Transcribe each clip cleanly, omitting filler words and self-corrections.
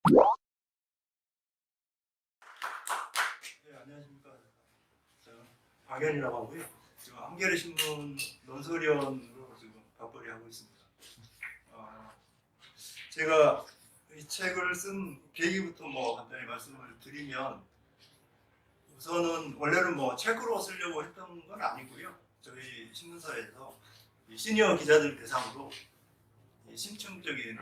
네, 안녕하십니까. 저는 박연이라고 하고요. 지금 한겨레 신문 논설위원으로 지금 밥벌이 하고 있습니다. 제가 이 책을 쓴 계기부터 간단히 말씀을 드리면, 우선은 원래는 책으로 쓰려고 했던 건 아니고요. 저희 신문사에서 이 시니어 기자들 대상으로 이 심층적인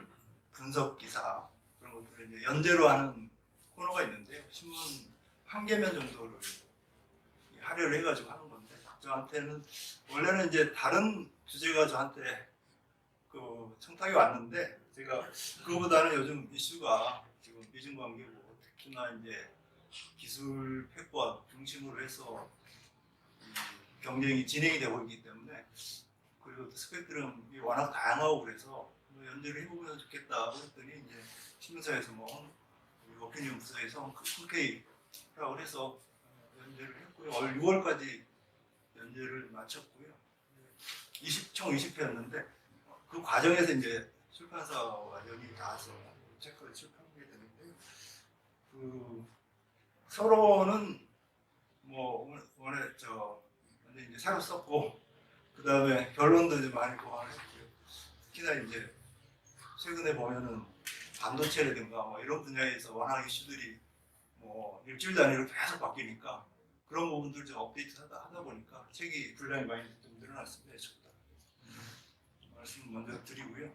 분석 기사 그런 것들을 이제 연재로 하는 코너가 있는데요. 신문 한 개면 정도를 하려를 해가지고 하는 건데, 저한테는 원래는 이제 다른 주제가 저한테 그 청탁이 왔는데, 제가 그거보다는 요즘 이슈가 지금 미중 관계고, 특히나 이제 기술 패권 중심으로 해서 경쟁이 진행이 되고 있기 때문에, 그리고 스펙트럼이 워낙 다양하고 그래서 연재를 해보면 좋겠다 그랬더니, 이제 신문사에서 우리 오피니언 부서에서 흔쾌히라고 해서 연재를 했고요. 올 6월까지 연재를 마쳤고요. 총 20회였는데 그 과정에서 이제 출판사와 연이 닿아서 책을 출판하게 되는데요. 그 서로는 원래 근데 이제 새로 썼고, 그 다음에 결론도 이제 많이 보완을 했고요. 특히나 이제 최근에 보면은 반도체라든가 이런 분야에서 워낙 이슈들이 일주일 단위로 계속 바뀌니까, 그런 부분들 좀 업데이트하다 보니까 책이 분량이 많이 좀 늘어났습니다. 저보다. 말씀 먼저 드리고요.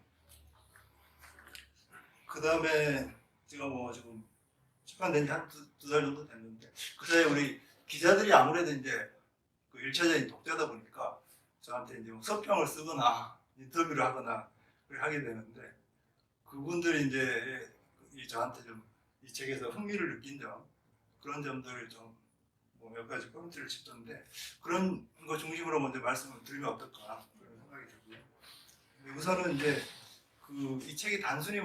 그 다음에 제가 지금 출판된 지 한 두 달 정도 됐는데, 그 사이에 우리 기자들이 아무래도 이제 그 1차적인 독자다 보니까 저한테 이제 서평을 쓰거나 인터뷰를 하거나 하게 되는데, 그분들이 이제 저한테 좀 이 책에서 흥미를 느낀 점, 그런 점들을 좀 몇 가지 포인트를 짚던데, 그런 거 중심으로 먼저 말씀을 드리면 어떨까 그런 생각이 들고요. 우선은 이제 이 책이 단순히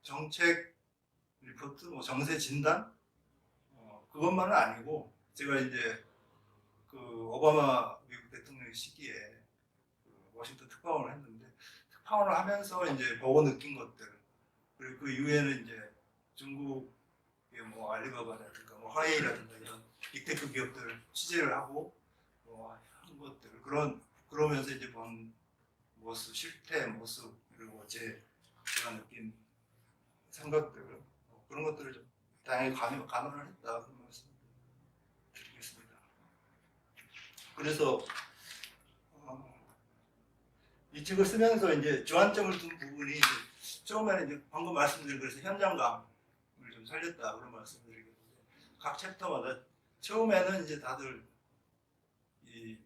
정책 리포트, 정세 진단 그것만은 아니고, 제가 이제 그 오바마 미국 대통령 시기에 워싱턴 특파원을 했는데, 특파원을 하면서 이제 보고 느낀 것들, 그리고 그 이후에는 이제 중국의 알리바바라든가 화웨이라든가 이런 빅테크 기업들 취재를 하고 한 것들, 그러면서 이제 본 모습, 실태 모습, 그리고 제가 느낀 생각들, 그런 것들을 좀 다양하게 감안을 했다, 그런 말씀 드리겠습니다. 그래서 이 책을 쓰면서 이제 주안점을 둔 부분이, 이제 처음에는 이제 방금 말씀드린, 그래서 현장감을 좀 살렸다 그런 말씀드리겠는데, 각 챕터마다 처음에는 이제 다들 이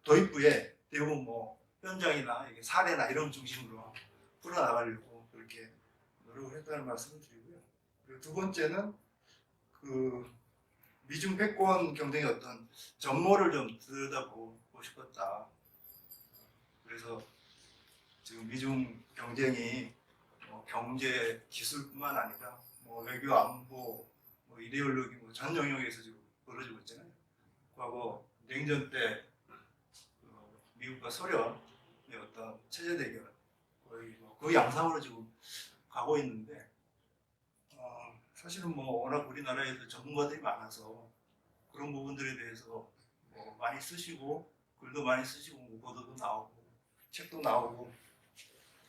도입부에 대부분 현장이나 사례나 이런 중심으로 풀어나가려고 그렇게 노력을 했다는 말씀을 드리고요. 그리고 두 번째는 그 미중 패권 경쟁의 어떤 전모를 좀 들여다보고 싶었다. 그래서 지금 미중 경쟁이 경제, 기술뿐만 아니라 외교, 안보, 이데올로기 전 영역에서 지금 벌어지고 있잖아요. 과거 냉전 때 미국과 소련의 어떤 체제 대결, 거의 그 양상으로 지금 가고 있는데, 사실은 워낙 우리나라에도 전문가들이 많아서 그런 부분들에 대해서 많이 쓰시고, 글도 많이 쓰시고, 보도도 나오고 책도 나오고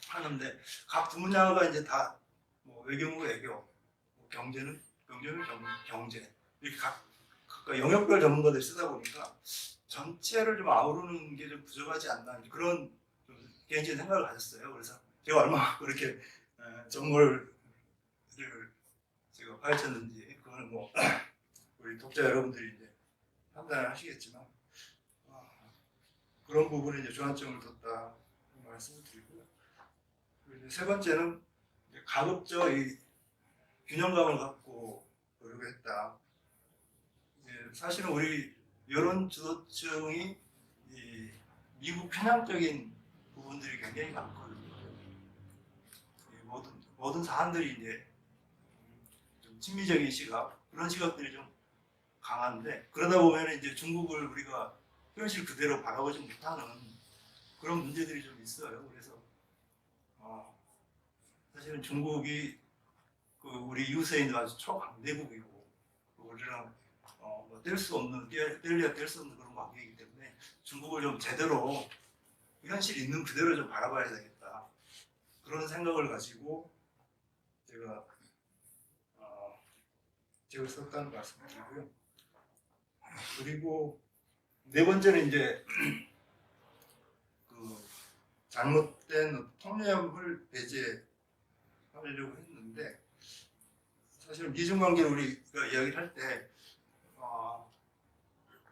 하는데, 각 분야가 이제 다 외교는 외교, 경제는 경제, 이렇게 각각 영역별 전문가들이 쓰다 보니까 전체를 좀 아우르는 게 좀 부족하지 않나, 그런 개인적인 생각을 가졌어요. 그래서 제가 얼마나 그렇게 전문을 제가 파헤쳤는지, 그거는 우리 독자 여러분들이 이제 판단을 하시겠지만, 그런 부분에 이제 주안점을 뒀다 말씀을 드리고요. 그리고 세 번째는 가급적 이 균형감을 갖고 노력했다. 사실은 우리 여론 주도층이 이 미국 편향적인 부분들이 굉장히 많거든요. 모든 사람들이 이제 좀 친미적인 시각, 그런 시각들이 좀 강한데, 그러다 보면 이제 중국을 우리가 현실 그대로 바라보지 못하는 그런 문제들이 좀 있어요. 그래서 사실은 중국이 우리 이웃에 있는 아주 초강대국이고 우리랑 뭐 뗄 수 없는 뗄래야 뗄 수 없는 그런 관계이기 때문에 중국을 좀 제대로 현실 있는 그대로 좀 바라봐야 되겠다 그런 생각을 가지고 제가 책을 썼다는 말씀드리고요. 그리고 네 번째는 이제 그 잘못된 통념을 배제하려고 했는데 사실 미중 관계를 우리가 이야기를 할 때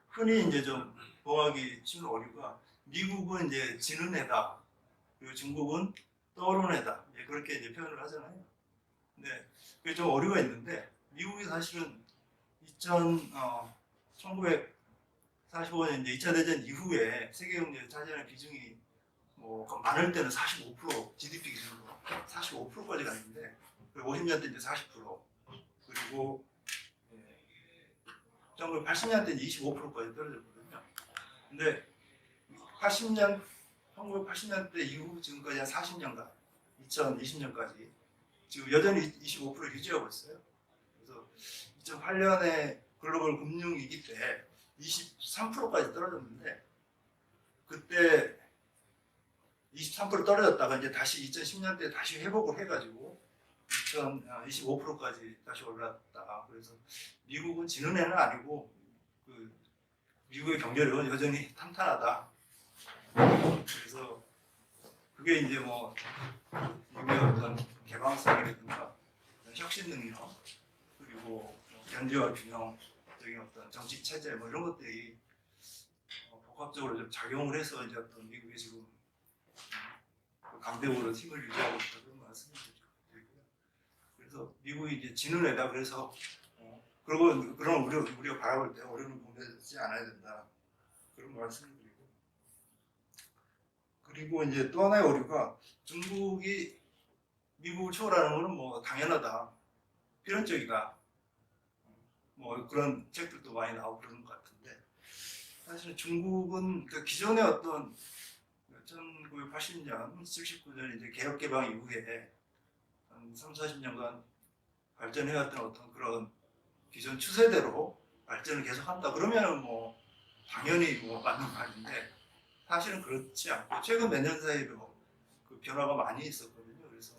흔히 이제 좀 보호하기 쉬운 오류가 미국은 이제 지는 애다 그리고 중국은 떠오르는 애다 그렇게 이제 표현을 하잖아요. 근데 그게 좀 오류가 있는데 미국이 사실은 1945년 이제 2차 대전 이후에 세계 경제에 차지하는 비중이 뭐 많을 때는 45% GDP 기준으로 45%까지 갔는데 50년대 이제 40% 그리고 1980년대 이제 25%까지 떨어졌거든요. 근데 1980년대 이후 지금까지 한 40년간 2020년까지 지금 여전히 25% 유지하고 있어요. 그래서 2008년에 글로벌 금융위기 때 23%까지 떨어졌는데 그때 23% 떨어졌다가 이제 다시 2010년대 다시 회복을 해가지고 25%까지 다시 올랐다. 그래서 미국은 지는 애는 아니고 그 미국의 경제력은 여전히 탄탄하다. 그래서 그게 이제 뭐 미국의 어떤 개방성이라든가 혁신 능력 그리고 경제와 균형적인 어떤 정치 체제 뭐 이런 것들이 복합적으로 좀 작용을 해서 이제 어떤 미국의 지금 강대국으로 힘을 유지하고 있다 그런 말씀을 드리고요. 그래서 미국이 이제 지는 애다 그래서 그리고 그런 우리가 바라볼 때 어려움을 공개하지 않아야 된다 그런 말씀을 드리고 그리고 이제 또 하나의 오류가 중국이 미국을 초월하는 것은 뭐 당연하다 필연적이다 뭐 그런 책들도 많이 나오고 그러는 것 같은데 사실 중국은 그 기존의 어떤 1980년, 79년 이제 개혁 개방 이후에 한 3, 40년간 발전해왔던 어떤 그런 기존 추세대로 발전을 계속한다 그러면 뭐 당연히 뭐 맞는 말인데 사실은 그렇지 않고 최근 몇 년 사이로 그 변화가 많이 있었거든요. 그래서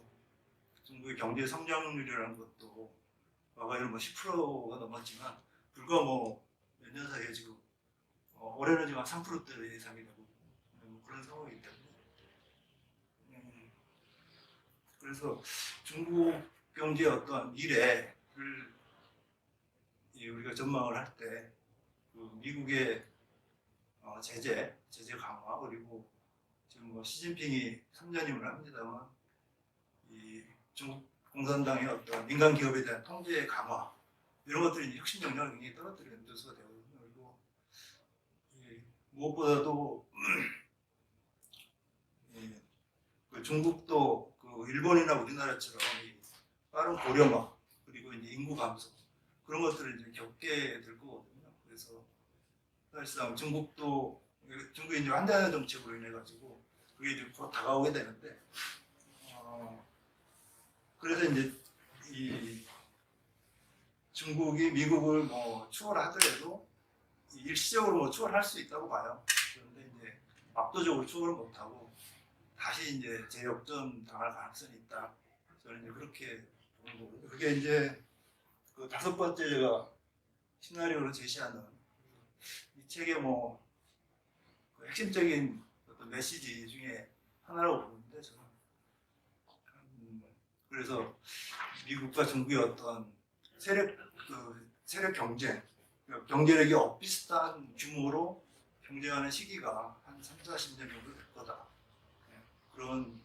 중국의 경제 성장률이라는 것도 과거에는 뭐 10%가 넘었지만 불과 뭐 몇 년 사이에 지금 올해는 지금 한 3%대 예상이 되고 뭐 그런 상황이기 때문에 그래서 중국 경제의 어떤 미래를 우리가 전망을 할 때 그 미국의 제재 강화 그리고 지금 뭐 시진핑이 3년임을 합니다만 이 중국 공산당의 어떤 민간 기업에 대한 통제 강화 이런 것들이 이제 혁신 역량을 굉장히 떨어뜨리는 요소가 되거든요. 그리고 무엇보다도 그 중국도 그 일본이나 우리나라처럼 빠른 고령화 그리고 이제 인구 감소 그런 것들을 이제 겪게 될 거거든요. 그래서 사실상 중국이 이제 한대한 정책으로 인해 가지고 그게 이제 곧 다가오게 되는데 그래서 이제 이 중국이 미국을 뭐 추월하더라도 일시적으로 뭐 추월할 수 있다고 봐요. 그런데 이제 압도적으로 추월을 못하고 다시 이제 재역전 당할 가능성이 있다. 저는 이제 그렇게 보는 거거든요. 그게 이제 그 5번째 제가 시나리오로 제시하는 이 책의 뭐 그 핵심적인 어떤 메시지 중에 하나라고 보는데 저는 그래서 미국과 중국의 어떤 세력 경쟁, 경제력이 비슷한 규모로 경쟁하는 시기가 한 3, 40년 정도 될 거다. 그런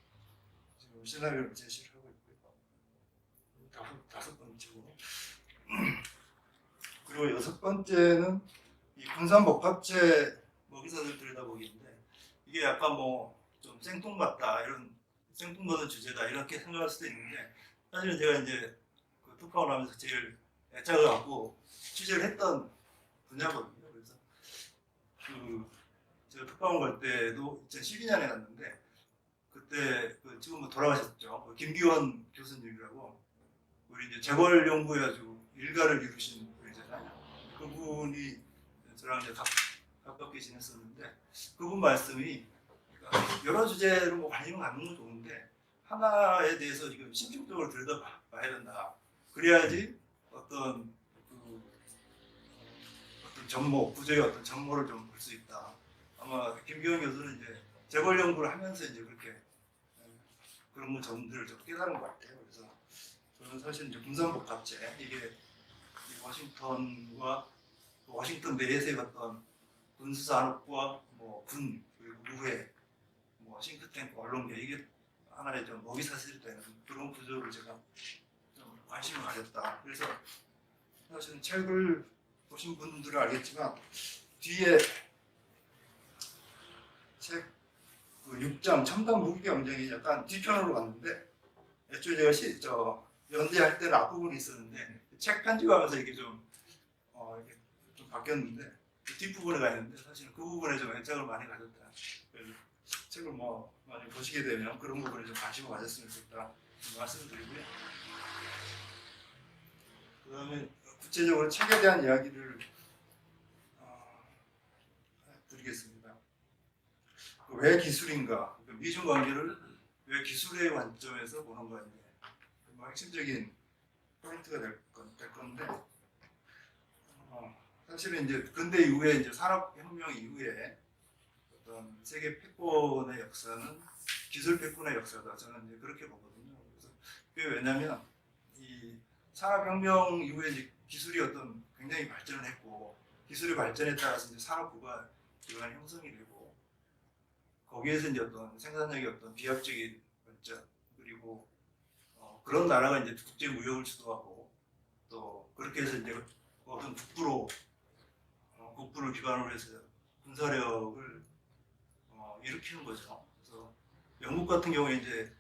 지금 시나리오를 제시를 하고 있고요. 다섯 번째고 그리고 여섯 번째는 이 군산복합체 먹이사슬 들여다보기인데 이게 약간 뭐 좀 생뚱맞다 이런 생뚱맞은 주제다 이렇게 생각할 수도 있는데 사실은 제가 이제 그 특파원 하면서 제일 애착을 갖고 취재를 했던 분야거든요. 그래서 그 제가 특파원 갈 때도 2012년에 갔는데 그때 그 지금 뭐 돌아가셨죠. 그 김기원 교수님이라고 우리 이제 재벌 연구해가지고 일가를 이루신 분이잖아요. 그분이 저랑 이제 가깝게 지냈었는데 그분 말씀이 그러니까 여러 주제로 뭐 관심을 갖는 건 좋은데 하나에 대해서 지금 심층적으로 들여다봐야 된다. 그래야지 어떤 어떤 전모, 구조의 어떤 전모를 좀 볼 수 있다. 아마 김기현 교수는 이제 재벌 연구를 하면서 이제 그렇게 그런 점들을 좀 깨달은 것 같아요. 그래서 저는 사실 이제 군산복합체 이게 워싱턴과 워싱턴 내에서의 어떤 군수산업과 뭐 군 그리고 의회 뭐 싱크탱크 언론계 이게 하나의 좀 먹이 사슬이 되는 그런 구조를 제가 좀 관심을 가졌다. 그래서 사실은 책을 보신 분들은 알겠지만 뒤에 책 그 6장 첨단 무기 경쟁이 약간 뒤편으로 갔는데 애초에 제가 연대할 때는 앞부분이 있었는데 책 편집하면서 이게 이렇게 좀 바뀌었는데 그 뒷부분에 가 있는데 사실 그 부분에 좀 애착을 많이 가졌다. 그래서 책을 뭐 많이 보시게 되면 그런 부분에 좀 관심을 가졌으면 좋겠다 말씀을 드리고요. 그 다음에 구체적으로 책에 대한 이야기를 드리겠습니다. 왜 기술인가? 미중 관계를 왜 기술의 관점에서 보는 건지 뭐 핵심적인 포인트가 될 건데 사실은 이제 근대 이후에 이제 산업혁명 이후에 어떤 세계 패권의 역사는 기술 패권의 역사다. 저는 이제 그렇게 보거든요. 그래서 그게 왜냐하면 이 산업혁명 이후에 이제 기술이 어떤 굉장히 발전을 했고 기술의 발전에 따라서 이제 산업부가 기반이 형성이 되고 거기에서 이제 어떤 생산력의 어떤 비합적인 발전 그리고 그런 나라가 이제 국제 무역을 주도하고 또 그렇게 해서 이제 어떤 국부를 기반으로 해서 군사력을 일으키는 거죠. 그래서 영국 같은 경우에 이제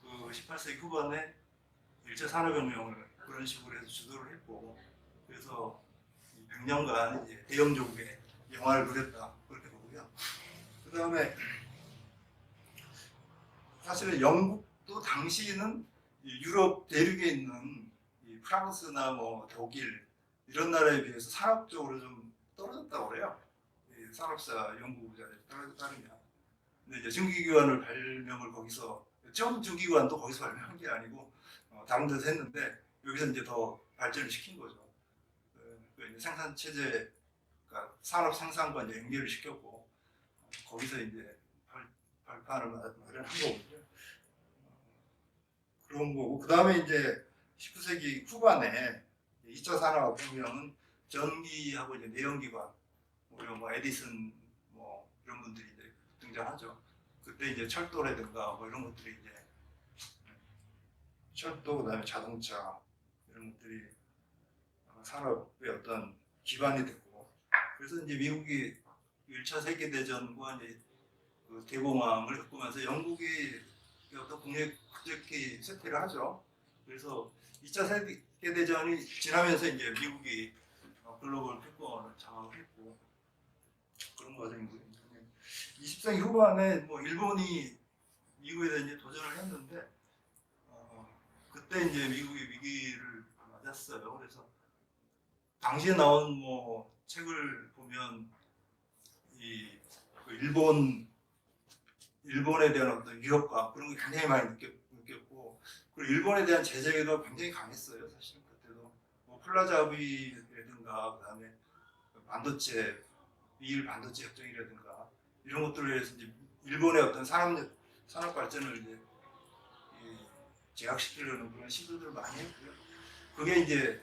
그 18세기 후반에 1차 산업혁명을 그런 식으로 해서 주도를 했고 그래서 100년간 이제 대영 조국의 영화를 그렸다 그렇게 보고요. 그 다음에 사실은 영국도 당시에는 유럽 대륙에 있는 프랑스나 뭐 독일 이런 나라에 비해서 산업적으로 좀 떨어졌다고 그래요. 산업사 연구자에 따르면. 근데 이제 증기기관을 발명을 거기서 처음 증기기관도 거기서 발명한 게 아니고 다른 데서 했는데 여기서 이제 더 발전을 시킨 거죠. 생산 체제, 그러니까 산업 생산과 이제 연결을 시켰고 거기서 이제 발판을 마련한 거거든요. 그런 거고 그 다음에 이제 19세기 후반에 2차 산업혁명은 전기하고 이제 내연기관, 뭐 에디슨 뭐 이런 분들이 이제 등장하죠. 그때 이제 철도라든가 뭐 이런 것들이 이제 철도 그다음에 자동차 이런 것들이 산업의 어떤 기반이 됐고 그래서 이제 미국이 1차 세계대전과 이제 그 대공황을 겪으면서 영국이 어떤 국력이 쇠퇴를 하죠. 그래서 2차 세계대전이 지나면서 이제 미국이 글로벌 패권을 장악을 했고 그런 과정이고요. 20세기 후반에 뭐 일본이 미국에 대해 이제 도전을 했는데 그때 이제 미국이 위기를 맞았어요. 그래서 당시에 나온 뭐 책을 보면 그 일본에 대한 어떤 위협감 그런 게 굉장히 많이 느꼈고 그리고 일본에 대한 제재가 굉장히 강했어요. 사실 그때도 뭐 플라자 합의라든가 그다음에 미일 반도체 협정이라든가 이런 것들을 해서 이제 일본의 어떤 산업 발전을 이제 제약시키려는 그런 시도들을 많이 했고요. 그게 이제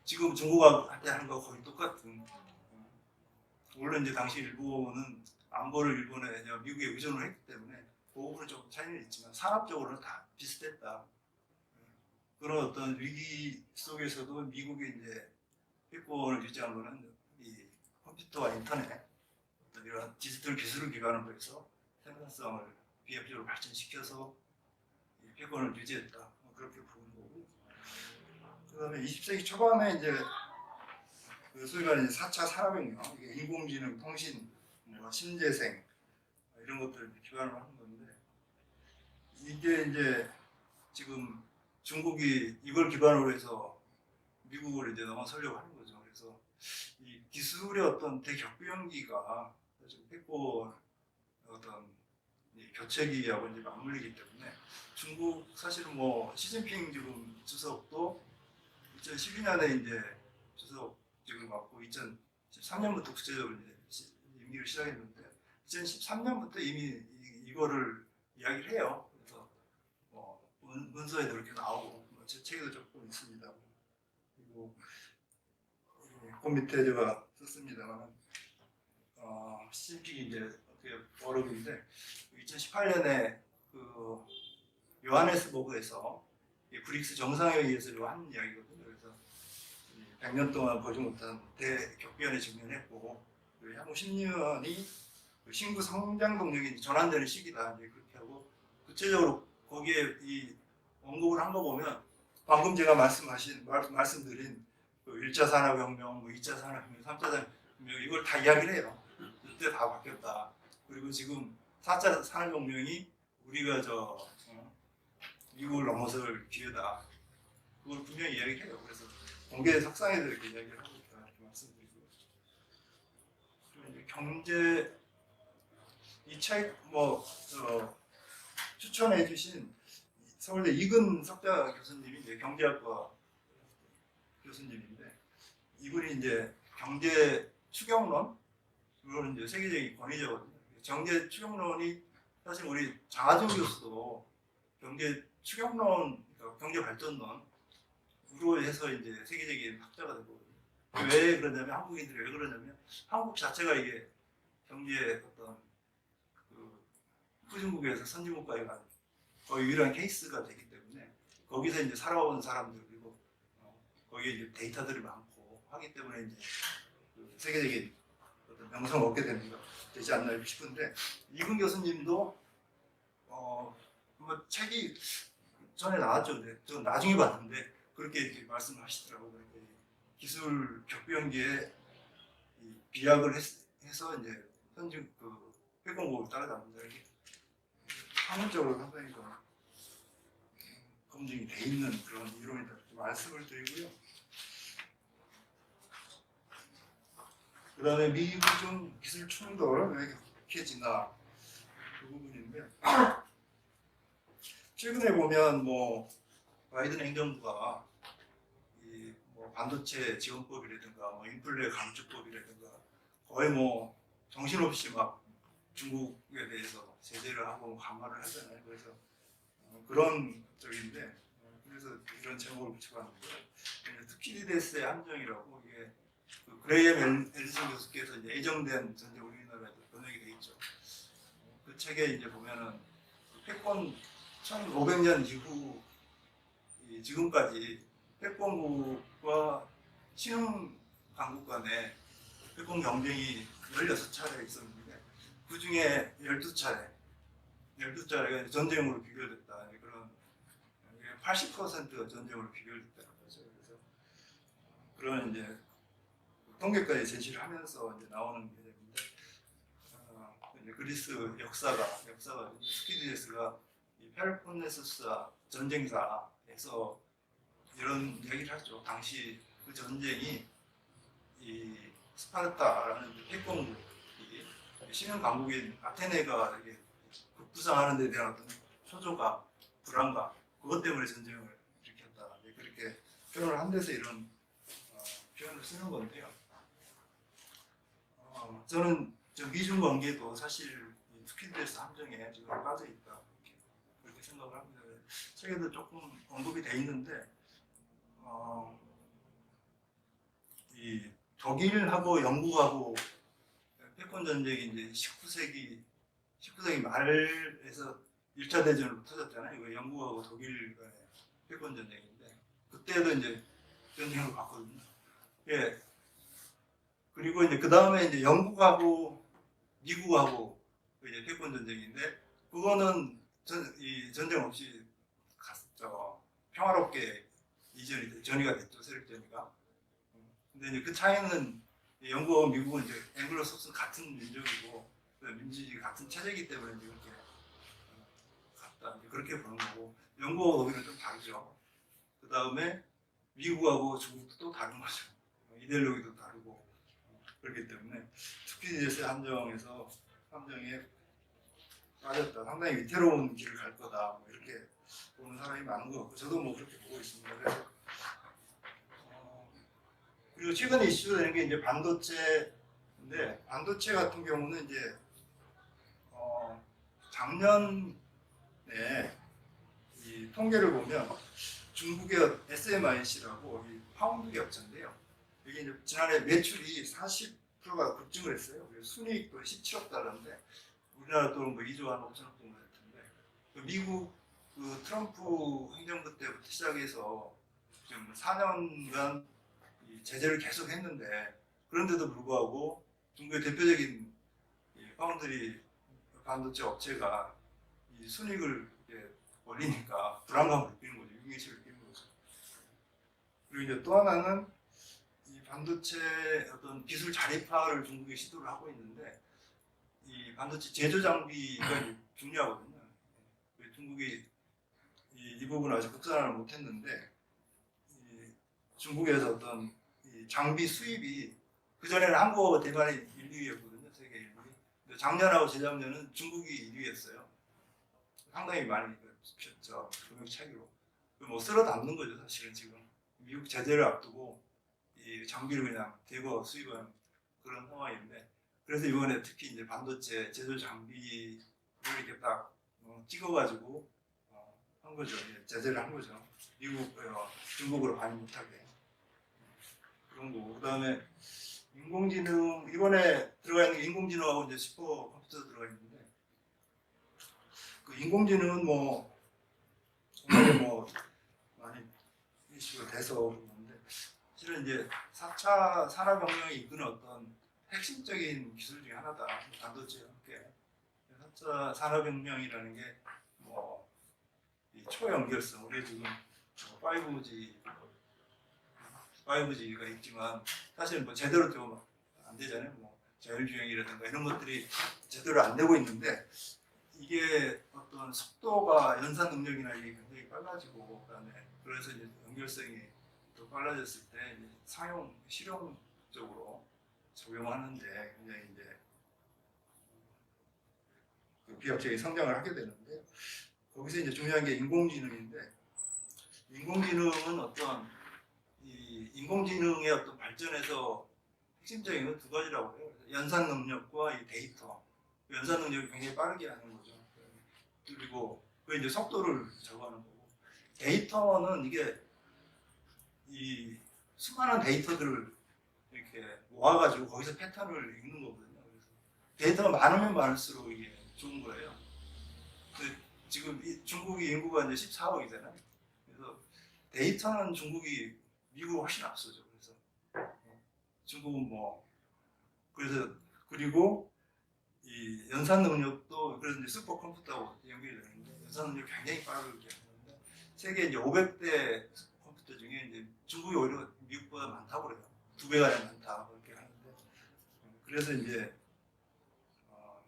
지금 중국한테 하는 거 거의 똑같은. 물론 이제 당시 일본은 안보를 일본에 미국에 의존을 했기 때문에 그 부분은 좀 차이는 있지만 산업적으로는 다 비슷했다. 그런 어떤 위기 속에서도 미국이 이제 패권을 유지한 거는 이 컴퓨터와 인터넷 이런 디지털 기술을 기반으로 해서 생산성을 비협적으로 발전시켜서 패권을 유지했다. 그렇게 보는 거고. 그다음에 20세기 초반에 이제 그 소위 말하는 4차 산업혁명, 이게 인공지능, 통신, 뭐 신재생 이런 것들을 기반으로 하는 건데 이게 이제 지금 중국이 이걸 기반으로 해서 미국을 이제 넘어서려고 하는 거죠. 그래서 이 기술의 어떤 대격변기가 지금 패권 어떤 이 교체기하고 이제 맞물리기 때문에 중국 사실은 뭐 시진핑 지금 주석도 2012년에 이제 주석직을 맡고 2013년부터 국제적으로 이제 임기를 시작했는데 2013년부터 이미 이거를 이야기를 해요. 그래서 뭐 문서에도 이렇게 나오고 뭐 제 책에도 조금 있습니다. 그리고 그 밑에 제가 썼습니다만 시진핑이 이제 어떻게 버럭인데 2018년에 그 요하네스버그에서 브릭스 정상회의에서 한 이야기거든요. 그래서 100년 동안 보지 못한 대격변에 직면했고 향후 10년이 신구 성장 동력이 전환되는 시기다. 이제 그렇게 하고 구체적으로 거기에 이 언급을 한 거 보면 방금 제가 말씀드린 그 1차 산업혁명, 뭐 2차 산업혁명, 3차 산업혁명 이걸 다 이야기를 해요. 이때 다 바뀌었다. 그리고 지금 4차 산업혁명이 우리가 미국을 넘어설 기회다. 그걸 분명히 이야기해요. 그래서 공개 석상에도 이렇게 이야기를 하고 있다. 이렇게 말씀드리고요. 그리고 이제 경제 이 책 추천해주신 서울대 이근 석자 교수님이 이제 경제학과 교수님인데 이분이 이제 경제 추경론 그거는 이제 세계적인 권위자거든요. 경제 추경론이 사실 우리 장하준 교수도 경제 추경론, 그러니까 경제 발전론으로 해서 이제 세계적인 학자가 되거든요. 왜 그러냐면 한국인들이 왜 그러냐면 한국 자체가 이게 경제의 어떤 그 후진국에서 선진국가에 간 거의 유일한 케이스가 되기 때문에 거기서 이제 살아온 사람들 그리고 거기에 이제 데이터들이 많고 하기 때문에 이제 그 세계적인 어떤 명성을 얻게 되지 않나 싶은데 이근 교수님도 뭐 책이 전에 나왔죠. 근데 저 나중에 봤는데 그렇게 이렇게 말씀하시더라고요. 그러니까 기술 격변기에 비약을 해서 이제 현재 그 회공국을 따라잡는다 이렇게 학문적으로 상당히 좀 검증이 돼 있는 그런 이론이다 이렇게 말씀을 드리고요. 그다음에 미국 중 기술 충돌 왜 격해지나 그 부분인데 최근에 보면 뭐 바이든 행정부가 이 뭐 반도체 지원법이라든가 뭐 인플레 감축법이라든가 거의 뭐 정신없이 막 중국에 대해서 제재를 하고 강화를 하잖아요. 그래서 그런 쪽인데 그래서 이런 제목을 붙여봤는데 투키디데스의 함정이라고 이게 그 그레이엄 앨리슨 교수께서 이제 애정된 전제 우리나라에 번역이 돼 있죠. 그 책에 이제 보면은 패권 1500년 이후 지금까지 패권국과 신흥 강국 간의 패권 경쟁이 16차례 있었는데 그 중에 12차례가 전쟁으로 비교됐다. 그런 80%가 전쟁으로 비교됐다는 거죠. 그래서 그런 이제 통계까지 제시를 하면서 이제 나오는 게 되는데 이제 그리스 역사가 스키디데스가 이 펠로폰네소스 전쟁사에서 이런 얘기를 하죠. 당시 그 전쟁이 이 스파르타라는 패권국이 신흥 강국인 아테네가 이게 부상하는 데 대한 어떤 초조감, 불안감 그것 때문에 전쟁을 일으켰다. 그렇게 표현을 한 데서 이런 표현을 쓰는 건데요. 저는 미중 관계도 사실 투키디데스 함정에 지금 빠져 있다. 그렇게 생각을 합니다. 책에도 조금 언급이 돼 있는데 이 독일하고 영국하고 패권 전쟁이 이제 19세기 말에서 1차 대전으로 터졌잖아요. 이거 영국하고 독일 간의 패권 전쟁인데 그때도 이제 전쟁을 봤거든요. 예. 그리고 이제 그 다음에 이제 영국하고 미국하고 이제 패권 전쟁인데 그거는 이 전쟁 없이 평화롭게 전이가 됐죠. 세력 전이가. 근데 이제 그 차이는 영국하고 미국은 이제 앵글로삭슨 같은 민족이고 민주주의 같은 체제이기 때문에 이제 그렇게 같다. 이제 그렇게 보는 거고 영국하고 독일은 좀 다르죠. 그 다음에 미국하고 중국도 또 다른 거죠. 이데올로기도 다르고 그렇기 때문에 특히 이제 함정에 빠졌다. 상당히 위태로운 길을 갈 거다. 뭐 이렇게 보는 사람이 많은 것 같고 저도 뭐 그렇게 보고 있습니다. 그래서 그리고 최근에 이슈되는 게 이제 반도체인데 반도체 같은 경우는 이제 작년에 이 통계를 보면 중국의 SMIC라고 이 파운드 기업체인데요. 이게 이제 지난해 매출이 40%가 급증을 했어요. 그래서 순이익도 17억 달러인데 우리나라 돈은 뭐 2조 한 5천억 정도 됐던데 미국 그 트럼프 행정부 때부터 시작해서 지금 4년간 이 제재를 계속 했는데 그런데도 불구하고 중국의 대표적인 파운드리 반도체 업체가 이 순이익을 올리니까 불안감을 느끼는 거죠. 위기의식을 느끼는 거죠. 그리고 이제 또 하나는 이 반도체 어떤 기술 자립화를 중국이 시도를 하고 있는데 이 반도체 제조 장비가 중요하거든요. 중국이 이 부분을 아직 국산화를 못했는데 중국에서 어떤 이 장비 수입이 그 전에는 한국하고 대만이 1, 2위였거든요. 세계 1, 2위. 근데 작년하고 재작년은 중국이 1위였어요. 상당히 많이 폈죠. 금액 차이로. 뭐 쓸어 담는 거죠. 사실은 지금 미국 제재를 앞두고 이 장비를 그냥 대거 수입한 그런 상황인데 그래서 이번에 특히 이제 반도체 제조 장비를 이렇게 딱 찍어가지고 한 거죠. 제재를 한 거죠. 미국, 중국으로 반입 못하게 그런 거고. 그다음에 인공지능 이번에 들어가 있는 게 인공지능하고 이제 슈퍼 컴퓨터 들어가 있는데 그 인공지능은 뭐 정말 뭐 많이 이슈가 돼서 그러는데 실은 이제 4차 산업혁명이 이끄는 어떤 핵심적인 기술 중에 하나다. 반도체와 함께 4차 산업혁명이라는 게 뭐 초연결성 우리 지금 5G가 있지만 사실 뭐 제대로 되면 안 되잖아요. 뭐 자율주행이라든가 이런 것들이 제대로 안 되고 있는데 이게 어떤 속도가 연산 능력이나 이게 굉장히 빨라지고 그다음에 그래서 이제 연결성이 더 빨라졌을 때 이제 실용적으로 적용하는데 굉장히 이제 그 비약적인 성장을 하게 되는데 거기서 이제 중요한 게 인공지능인데 인공지능은 어떤 이 인공지능의 어떤 발전에서 핵심적인 건 두 가지라고 해요. 연산 능력과 이 데이터. 연산 능력이 굉장히 빠르게 하는 거죠. 그리고 그 이제 속도를 적어하는 거고. 데이터는 이게 이 수많은 데이터들을 이렇게 모아가지고 거기서 패턴을 읽는 거거든요. 그래서 데이터가 많으면 많을수록 이게 좋은 거예요. 지금 중국이 인구가 이제 14억이잖아요. 그래서 데이터는 중국이 미국을 훨씬 앞서죠. 그래서 중국은 뭐 그래서 그리고 이 연산 능력도 그래서 이제 슈퍼컴퓨터하고 연결이 되는데 연산 능력 굉장히 빠르게 하는데 세계 이제 500대 컴퓨터 중에 이제 중국이 오히려 미국보다 많다고 그래요. 2배가량 많다 그렇게 하는데 그래서 이제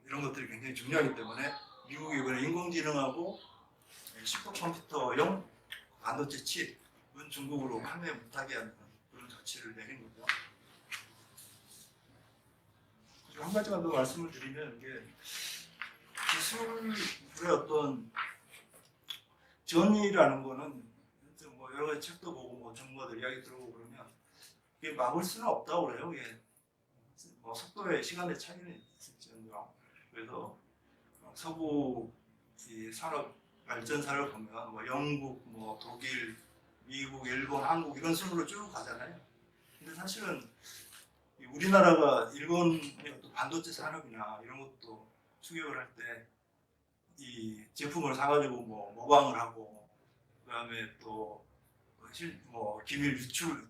이런 것들이 굉장히 중요하기 때문에 미국이 이번에 인공지능하고 슈퍼컴퓨터용 반도체 칩은 중국으로 판매 못하게 하는 그런 조치를 내린 거죠. 그리고 한 가지만 더 말씀을 드리면 이게 기술의 어떤 전이라는 거는 뭐 여러 가지 책도 보고 뭐 전문가들 이야기 들어보고 그러면 이게 막을 수는 없다고 그래요. 이게 뭐 속도의 시간의 차이는 있을지언정 그래서 서구 이 산업 발전사를 보면 뭐 영국, 뭐 독일, 미국, 일본, 한국 이런 순으로 쭉 가잖아요. 근데 사실은 우리나라가 일본의 어떤 반도체 산업이나 이런 것도 추격을 할 때 이 제품을 사가지고 뭐 모방을 하고 그다음에 또 뭐 기밀 유출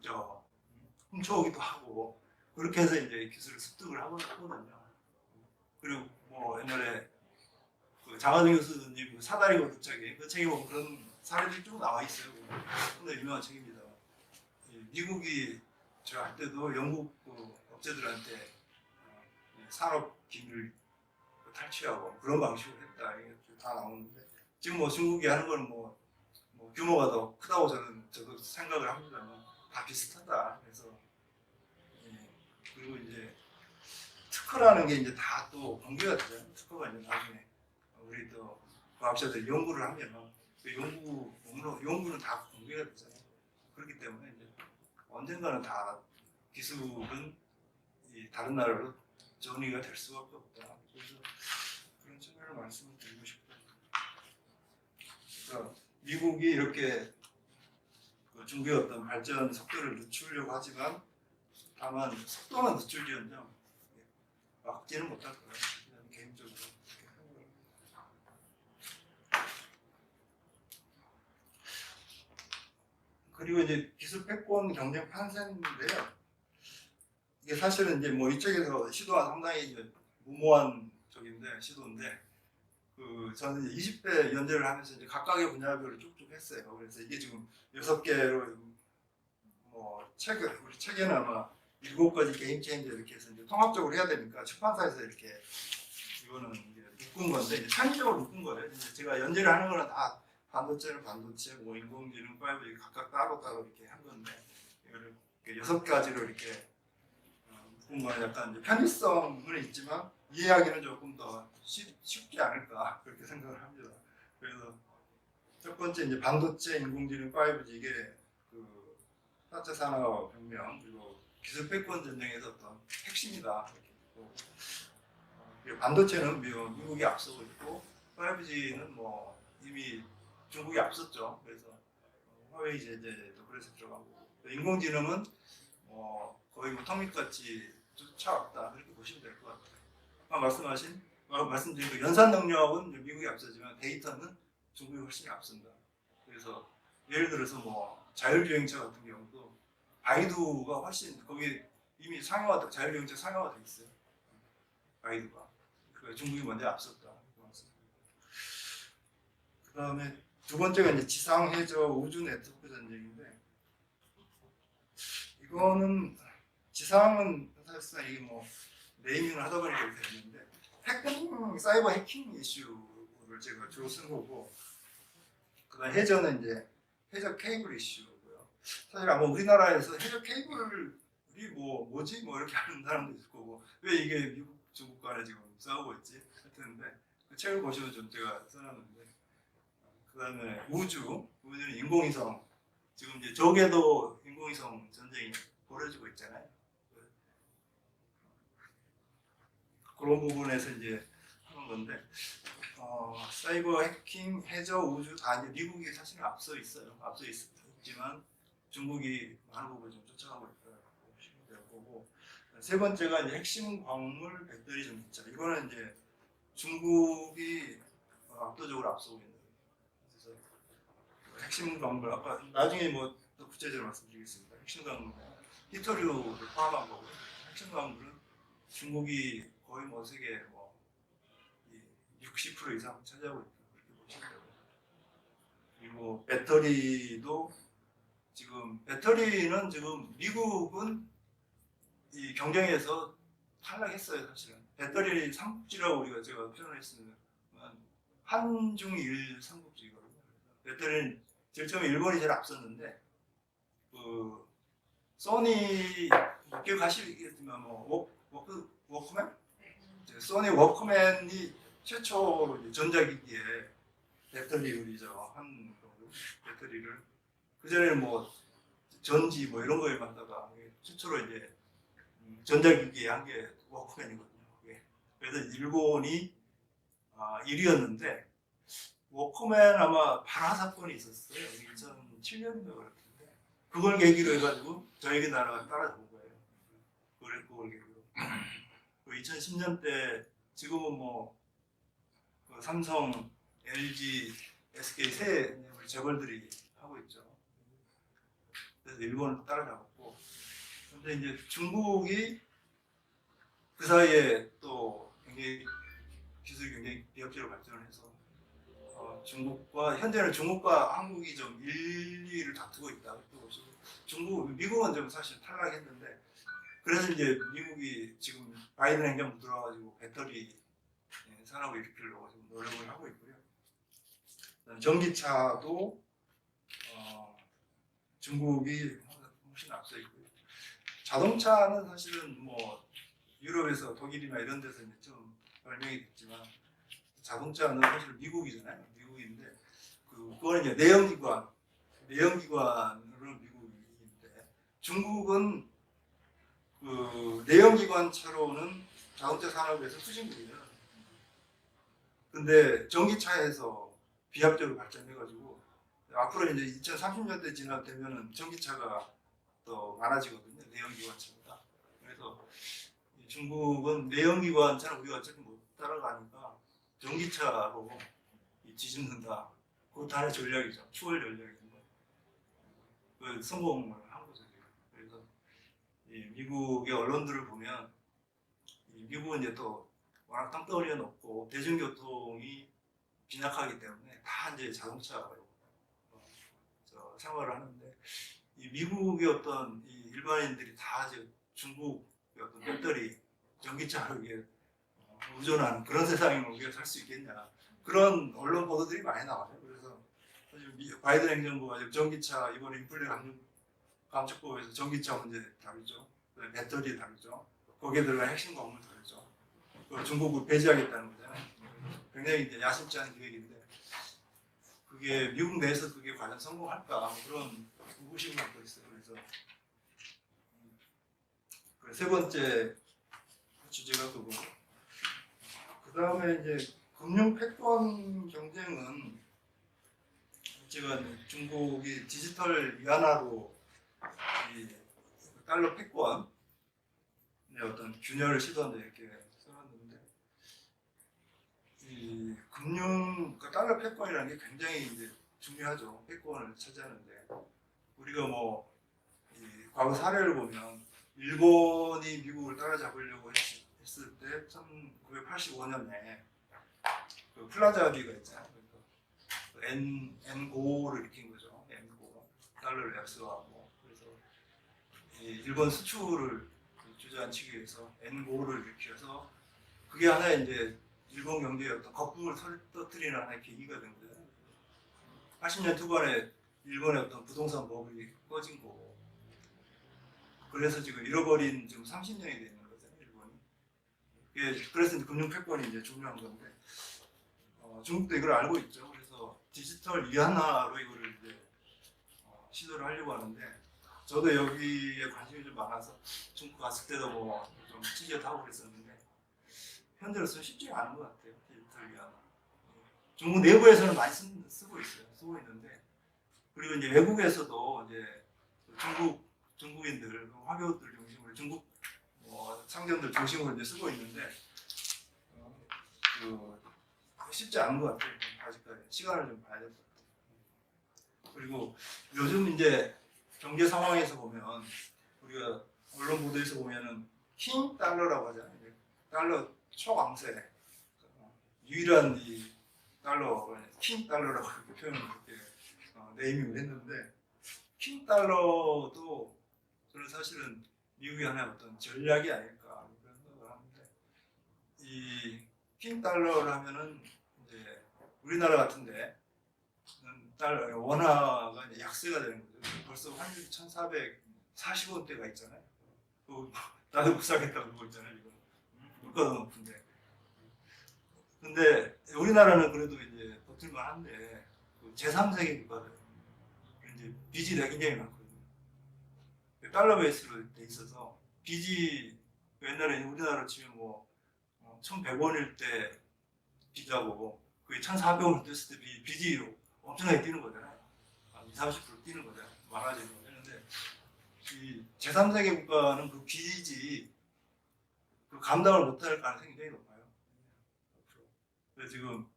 훔쳐오기도 하고 그렇게 해서 이제 기술을 습득을 하거든요. 그리고 뭐 옛날에 그 장하동 교수님 그 사다리 거북차기 그 책에 보면 그런 사례들이 쭉 나와 있어요. 근데 유명한 책입니다. 미국이 제가 할 때도 영국 그 업체들한테 산업 기밀 탈취하고 그런 방식으로 했다. 이게 다 나오는데 지금 뭐 중국이 하는 건 뭐 뭐 규모가 더 크다고 저도 생각을 합니다만 다 비슷하다. 그래서 예, 그리고 이제 특허라는 게 이제 다 또 공개가 되잖아요. 특허가 이제 나중에 우리 또 과학자들이 연구를 하면 그 연구는 다 공개가 되잖아요. 그렇기 때문에 이제 언젠가는 다 기술은 이 다른 나라로 전이가 될 수밖에 없다. 그래서 그런 측면을 말씀을 드리고 싶고요. 그러니까 미국이 이렇게 그 중국의 어떤 발전 속도를 늦추려고 하지만 다만 속도는 늦출지언정 막지는 못할 거예요. 그냥 개인적으로 그렇게 생각합니다. 그리고 이제 기술 패권 경쟁 판세인데요. 이게 사실은 이제 뭐 이쪽에서 시도한 상당히 이제 무모한 쪽인데 시도인데 그 저는 이제 20대 연재를 하면서 이제 각각의 분야별로 쭉쭉 했어요. 그래서 이게 지금 6개로 뭐 우리 책에는 아마 7가지 게임 체인저 이렇게 해서 이제 통합적으로 해야 되니까 출판사에서 이렇게 이거는 이제 묶은 건데 이제 창의적으로 묶은 거예요. 이제 제가 연재를 하는 거는 다 반도체는 반도체, 뭐 인공지능, 5G 각각 따로 이렇게 한 건데 이거를 6가지로 이렇게 묶은 거는 약간 이제 편의성은 있지만 이해하기는 조금 더 쉽지 않을까 그렇게 생각을 합니다. 그래서 첫 번째 이제 반도체, 인공지능, 5G 이게 그 4차 산업혁명 그리고 기술 패권 전쟁에서 어떤 핵심이다. 그리고 반도체는 미국이 앞서고 있고 5G는 뭐 이미 중국이 앞섰죠. 그래서 화웨이 제재도 그래서 들어가고 인공지능은 거의 뭐 턱밑같이 쫓아왔다 이렇게 보시면 될 것 같아요. 말씀드린 그 연산 능력은 미국이 앞서지만 데이터는 중국이 훨씬 앞선다. 그래서 예를 들어서 뭐 자율주행차 같은 경우도 바이두가 훨씬 거기 이미 자율주행차 상용화돼 있어요. 바이두가. 그 중국이 먼저 앞섰다. 그 다음에 두 번째가 이제 지상, 해저, 우주 네트워크 전쟁인데 이거는 지상은 사실상 이게 뭐 네이밍을 하다 보니까 이렇게 됐는데 사이버 해킹 이슈를 제가 주로 쓴 거고 그다음 해저는 이제 해저 케이블 이슈고요. 사실 아마 우리나라에서 해저 케이블이 뭐지 이렇게 하는 사람도 있을 거고 왜 이게 미국 중국 간에 지금 싸우고 있지 했는데 그 책을 보시면 좀 제가 써놨는데 그다음에 우주는 인공위성 지금 이제 적에도 인공위성 전쟁이 벌어지고 있잖아요. 그런 부분에서 이제 하는 건데 사이버 해킹, 해저, 우주 다 이제 미국이 사실은 앞서 있지만 중국이 많은 부분을 좀 쫓아가고 있다고 보시면 될 거고 세 번째가 이제 핵심 광물 배터리 전기차 이거는 이제 중국이 압도적으로 앞서고 있는 그래서 핵심 광물 아까 나중에 뭐 더 구체적으로 말씀드리겠습니다. 핵심 광물은 히토류를 포함한 거고요. 핵심 광물은 중국이 거의 뭐 세계 60% 이상 차지하고 있다 그렇게 보시면 되고 그리고 배터리는 지금 미국은 이 경쟁에서 탈락했어요. 사실은 배터리 삼국지라고 제가 표현했습니다. 한중일 삼국지거든요. 배터리는 제일 처음에 일본이 제일 앞섰는데 그 소니 기억하시겠지만 워크맨? 소니 워크맨이 최초로 전자기기에 배터리를 한 배터리를 그 전에는 뭐 전지 이런 거에 만다가 최초로 이제 전자기기에 한 게 워크맨이거든요. 그래서 일본이 1위였는데 워크맨 아마 발화 사건이 있었어요. 2007년도 같은데 그걸 계기로 해가지고 저희 나라가 따라잡은 거예요. 그걸 계기로. 2010년 때 지금은 그 삼성, LG, SK 세 재벌들이 하고 있죠. 그래서 일본을 따라잡았고, 근데 이제 중국이 그 사이에 또 기술이 굉장히 비협조로 발전을 해서 현재는 중국과 한국이 좀 1, 2위를 다투고 있다. 미국은 좀 사실 탈락했는데 그래서 이제 미국이 지금 바이든 행정부 들어와가지고 배터리 산업을 일으키려고 지금 노력을 하고 있고요. 전기차도 중국이 훨씬 앞서 있고요. 자동차는 사실은 뭐 유럽에서 독일이나 이런 데서 이제 좀 발명이 됐지만 자동차는 사실 미국이잖아요. 미국인데 그거는 이제 내연기관으로 미국인데 중국은 그 내연기관 차로는 자동차 산업에서 후진국이에요. 근데 전기차에서 비합적으로 발전해가지고 앞으로 이제 2030년대 지나되면은 전기차가 더 많아지거든요. 내연기관차보다. 그래서 중국은 내연기관차는 우리가 어차피 못 따라가니까 전기차로 뒤집는다. 그것도 하나의 전략이죠. 추월 전략인데 그 성공을 한 거죠. 그래서 이 미국의 언론들을 보면 이 미국은 이제 또 워낙 땅덩어리가 높고 대중교통이 빈약하기 때문에 다 이제 자동차로 생활을 하는데 이 미국의 어떤 이 일반인들이 다 이제 중국의 어떤 배터리 전기차로 이게 의존하는 그런 세상에 우리가 살 수 있겠냐 그런 언론 보도들이 많이 나와요. 그래서 바이든 행정부가 전기차 이번에 인플레 감축법에서 전기차 문제 다루죠. 배터리 다루죠. 거기에 들어간 핵심 건물 다루죠. 중국을 배제하겠다는 거잖아요. 굉장히 이제 야심치 않은 계획인데 그게 미국 내에서 그게 과연 성공할까 그런 의구심을 갖고 있어요. 그래서 세 번째 주제가 그거고 그 다음에 이제 금융 패권 경쟁은 제가 중국이 디지털 위안화로 이 달러 패권의 어떤 균열을 시도한다 이렇게 써놨는데 이 금융 그 달러 패권이라는 게 굉장히 이제 중요하죠. 패권을 차지하는데 우리가 뭐 이 과거 사례를 보면 일본이 미국을 따라잡으려고 했을 때 1985년에 그 플라자 합의가 있잖아요. 엔고를 일으킨 거죠. 엔고 달러를 약속하고 그래서 일본 수출을 주저앉히기 위해서 엔고를 일으켜서 그게 하나의 이제 일본 경제의 어떤 거품을 터뜨리는 하나의 계기가 된 거예요. 80년 초반에 일본의 어떤 부동산 버블이 꺼진 거고 그래서 지금 잃어버린 지금 30년이 되는 거잖아요. 일본이. 그래서 이제 금융 패권이 이제 중요한 건데 중국도 이걸 알고 있죠. 그래서 디지털 위안화로 이거를 이제 시도를 하려고 하는데 저도 여기에 관심이 좀 많아서 중국 갔을 때도 뭐 좀 취재하고 그랬었는데 현재로서는 쉽지가 않은 것 같아요. 디지털 위안화. 중국 내부에서는 많이 쓰고 있어요. 쓰고 있는데 그리고 이제 외국에서도 이제 중국인들, 화교들 중심으로 중국 상점들 중심으로 이제 쓰고 있는데 쉽지 않은 것 같아요. 아직까지 시간을 좀 봐야 될 것 같아요. 그리고 요즘 이제 경제 상황에서 보면 우리가 언론 보도에서 보면은 킹 달러라고 하잖아요. 달러 초강세 유일한 이 달러 킹 달러라고 이렇게 표현을 그렇게 네이밍을 했는데 킹 달러도 저는 사실은 미국의 하나의 어떤 전략이 아닐까 그런 생각을 하는데 이 킹 달러를 하면은 이제 우리나라 같은데 달러 원화가 이제 약세가 되는 거죠. 벌써 환율이 1,440원대가 있잖아요. 나도 못 사겠다고 그거 있잖아요. 이거 물가도 높은데. 근데 우리나라는 그래도 이제 버틸만 한데 제3세계 국가들 이제 빚이 굉장히 많거든요. 달러 베이스로 돼 있어서 빚이 옛날에 우리나라 치면 뭐 1,100원일 때 빚하고 그게 1,400원일 때 됐을 때 빚이 엄청나게 뛰는 거잖아요. 한 20-30% 뛰는 거잖아요. 많아지는 거였는데 이 제3세계 국가는 그 빚이 그 감당을 못할 가능성이 굉장히 높아요. 그래서 지금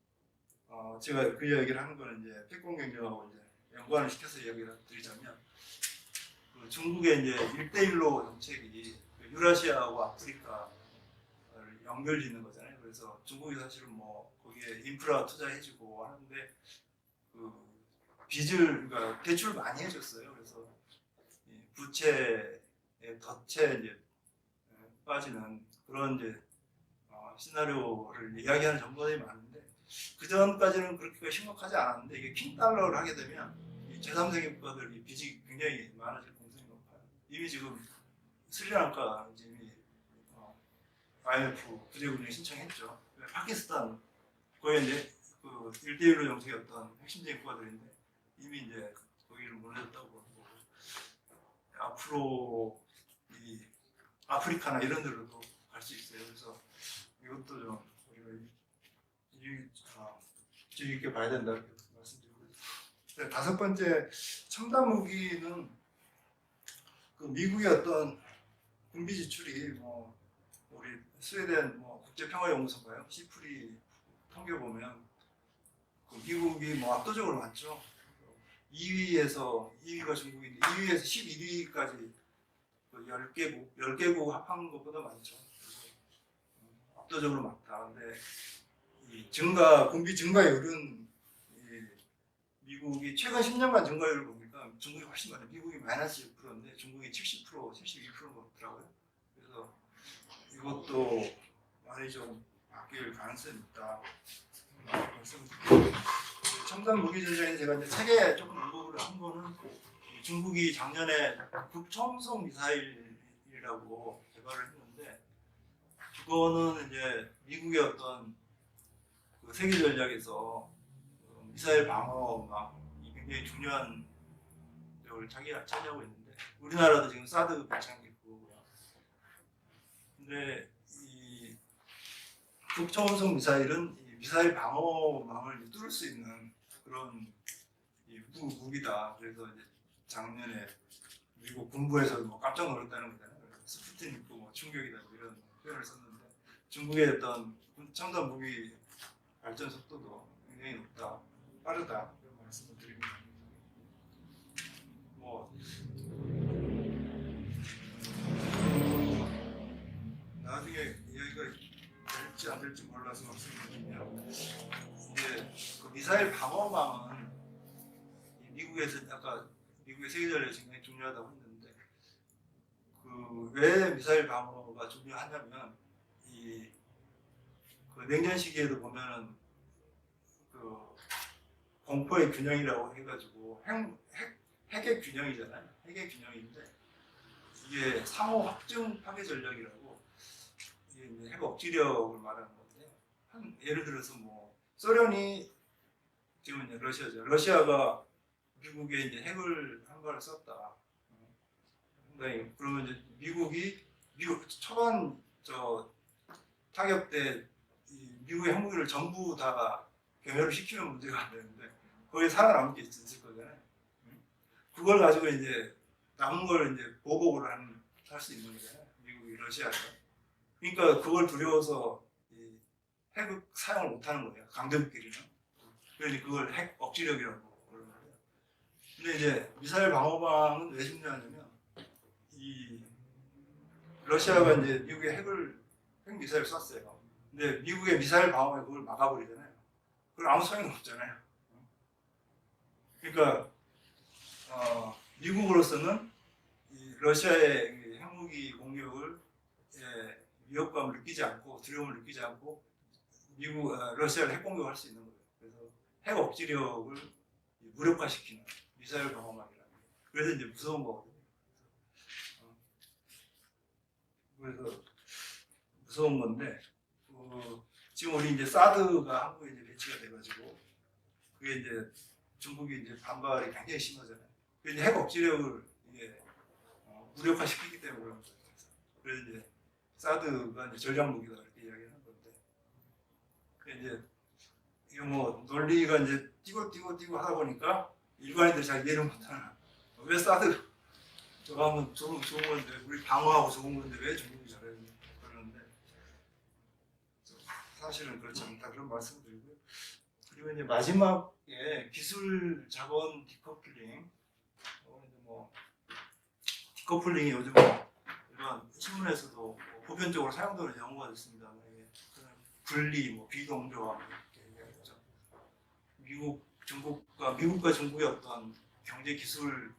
제가 그 이야기를 하는 거는 이제 패권 경쟁하고 이제 연관을 시켜서 이야기를 드리자면 그 중국의 이제 1대1로 정책이 유라시아하고 아프리카를 연결짓는 거잖아요. 그래서 중국이 사실은 뭐 거기에 인프라 투자해주고 하는데 그 빚을 그러니까 대출 많이 해줬어요. 그래서 부채에 덫에 이제 빠지는 그런 이제 시나리오를 이야기하는 정보들이 많은데 그 전까지는 그렇게 심각하지 않았는데 이게 킹 달러를 하게 되면 이 제3세계 국가들이 빚이 굉장히 많아질 가능성이 높아요. 이미 지금 스리랑카 이미 IMF 구제금융 신청했죠. 파키스탄 거의 이제 그 1대1로 정책이었던 핵심적인 국가들인데 이미 이제 거기를 무너졌다고 보고 앞으로 이 아프리카나 이런 데로도 갈 수 있어요. 그래서 이것도 좀 우리가 주의 깊게 봐야 된다 이렇게 말씀드리고 있습니다. 다섯 번째 첨단 무기는 그 미국의 어떤 군비 지출이 뭐 우리 스웨덴 뭐 국제평화연구소인가요? 시프리 통계 보면 그 미국이 뭐 압도적으로 많죠. 2위가 중국인데 2위에서 11위까지 10개국 합한 것보다 많죠. 압도적으로 많다. 근데 이 군비 증가율은 미국이 최근 10년간 증가율을 보니까 중국이 훨씬 많아요. 미국이 마이너스 6%인데 중국이 70%, 72%더라고요. 그래서 이것도 많이 좀 바뀔 가능성이 있다. 첨단 무기 전쟁에 제가 이제 세계 조금 언급을 한 거는 중국이 작년에 극초음속 미사일이라고 개발을 했는데 그거는 이제 미국의 어떤 그 세계 전략에서 미사일 방어망이 굉장히 중요한 역을 차지하고 있는데 우리나라도 지금 사드 배치한 게 그거고요. 근데 이 극초음속 미사일은 이 미사일 방어망을 뚫을 수 있는 그런 무기다. 그래서 이제 작년에 미국 군부에서 뭐 깜짝 놀랐다는 거잖아요. 스푸트니크 뭐 충격이다 뭐 이런 표현을 썼는데 중국의 어떤 첨단 무기 발전 속도도 굉장히 높다, 빠르다 이런 말씀을 드립니다. 뭐 나중에 이야기가 될지 안 될지 몰라서 말씀드리면 이게 그 미사일 방어망은 미국에서 아까 미국의 세계전략이 굉장히 중요하다고 했는데 그 왜 미사일 방어가 중요하냐면 그 냉전 시기에도 보면은 그 공포의 균형이라고 해가지고 핵의 균형이잖아요. 핵의 균형인데 이게 상호 확증 파괴 전략이라고 이게 이제 핵 억지력을 말하는 건데 예를 들어서 뭐 소련이 지금 이제 러시아죠. 러시아가 미국에 이제 핵을 한 발을 썼다. 그러면 이제 미국 초반 타격 때 미국의 핵무기를 전부 다 경멸을 시키면 문제가 안 되는데 거기에 살아남은 게 있을 거잖아요. 그걸 가지고 이제 남은 걸 이제 보복을 할 수 있는 거잖아요. 미국이 러시아가. 그러니까 그걸 두려워서 핵을 사용을 못하는 거예요. 강대국끼리는. 그러니 그걸 핵 억지력이라고 그러는 거예요. 근데 이제 미사일 방어망은 왜 중요하냐면 러시아가 이제 미국의 핵 미사일을 쐈어요. 근데 미국의 미사일 방어에 그걸 막아버리잖아요. 그럼 아무 소용이 없잖아요. 그러니까 미국으로서는 러시아의 핵무기 공격을 위협감을 느끼지 않고 두려움을 느끼지 않고 러시아를 핵 공격할 수 있는 거예요. 그래서 핵 억지력을 무력화시키는 미사일 방어망이라는 거예요. 그래서 이제 무서운 거거든요. 그래서 무서운 건데 지금 우리 이제 사드가 한국에 이제 배치가 돼가지고 그게 이제 중국이 이제 반발이 굉장히 심하잖아요. 그래서 핵 억지력을 이게 무력화시키기 때문에 그런 거예요. 그래서 이제 사드가 이제 전략 무기다 이렇게 이야기하는 건데 이제 이거 뭐 논리가 이제 띄고 하다 보니까 일반인들 잘 이해를 못하나 왜 사드 저거 하면 좋은 건데 우리 방어하고 좋은 건데 왜 중국이 잘해야 되냐 그러는데 사실은 그렇지 않다 그런 말씀을 드리고요. 그리고 이제 마지막에 기술 자본 디커플링 뭐 디커플링이 요즘 이런 신문에서도 보편적으로 사용되는 용어가 됐습니다. 분리, 뭐 비동조화 이렇게 얘기하죠. 미국과 중국의 어떤 경제 기술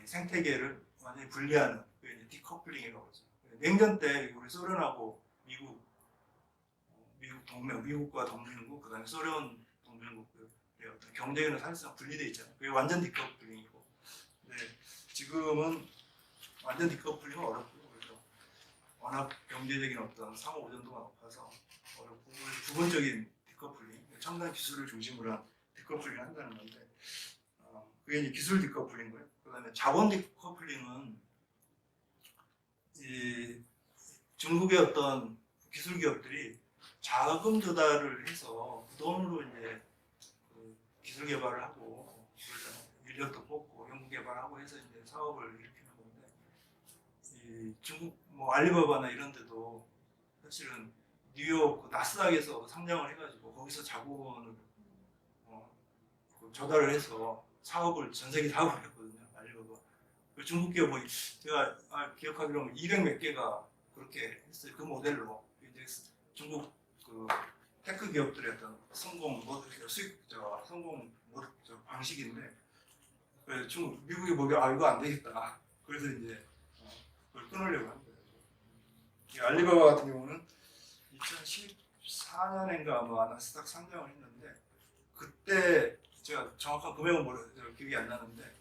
생태계를 완전히 분리하는 그 디커플링이라고 하죠. 냉전 때 우리 소련하고 미국과 동맹국, 그다음에 소련 동맹국 어떤 경제는 사실상 분리돼 있잖아요. 그게 완전 디커플링이고. 근데 지금은 완전 디커플링은 어렵고, 그래서 워낙 경제적인 어떤 상호 의존도가 높아서 어렵고, 부분적인 디커플링, 첨단 기술을 중심으로 한 디커플링을 한다는 건데, 그게 이제 기술 디커플링이고요. 그다음에 자본 디커플링은 이 중국의 어떤 기술 기업들이 자금 조달을 해서 그 돈으로 이제 그 기술 개발을 하고 인력도 뽑고 연구 개발하고 해서 이제 사업을 일으키는 건데, 이 중국 뭐 알리바바나 이런 데도 사실은 뉴욕 나스닥에서 상장을 해가지고 거기서 자본을 조달을 해서 사업을 전 세계 사업을 했거든요. 알리바바. 중국 기업 뭐 제가 기억하기로는 200 몇 개가 그렇게 했어요. 그 모델로 이제 중국 그 테크 기업들의 어떤 성공 수익 성공 방식인데, 그래서 중국 미국이 보기 이거 안 되겠다. 그래서 이제 그걸 끊으려고 한 거예요. 이 알리바바 같은 경우는 2014년인가 아마 나스닥 상장을 했는데, 그때 제가 정확한 금액은 기억이 안 나는데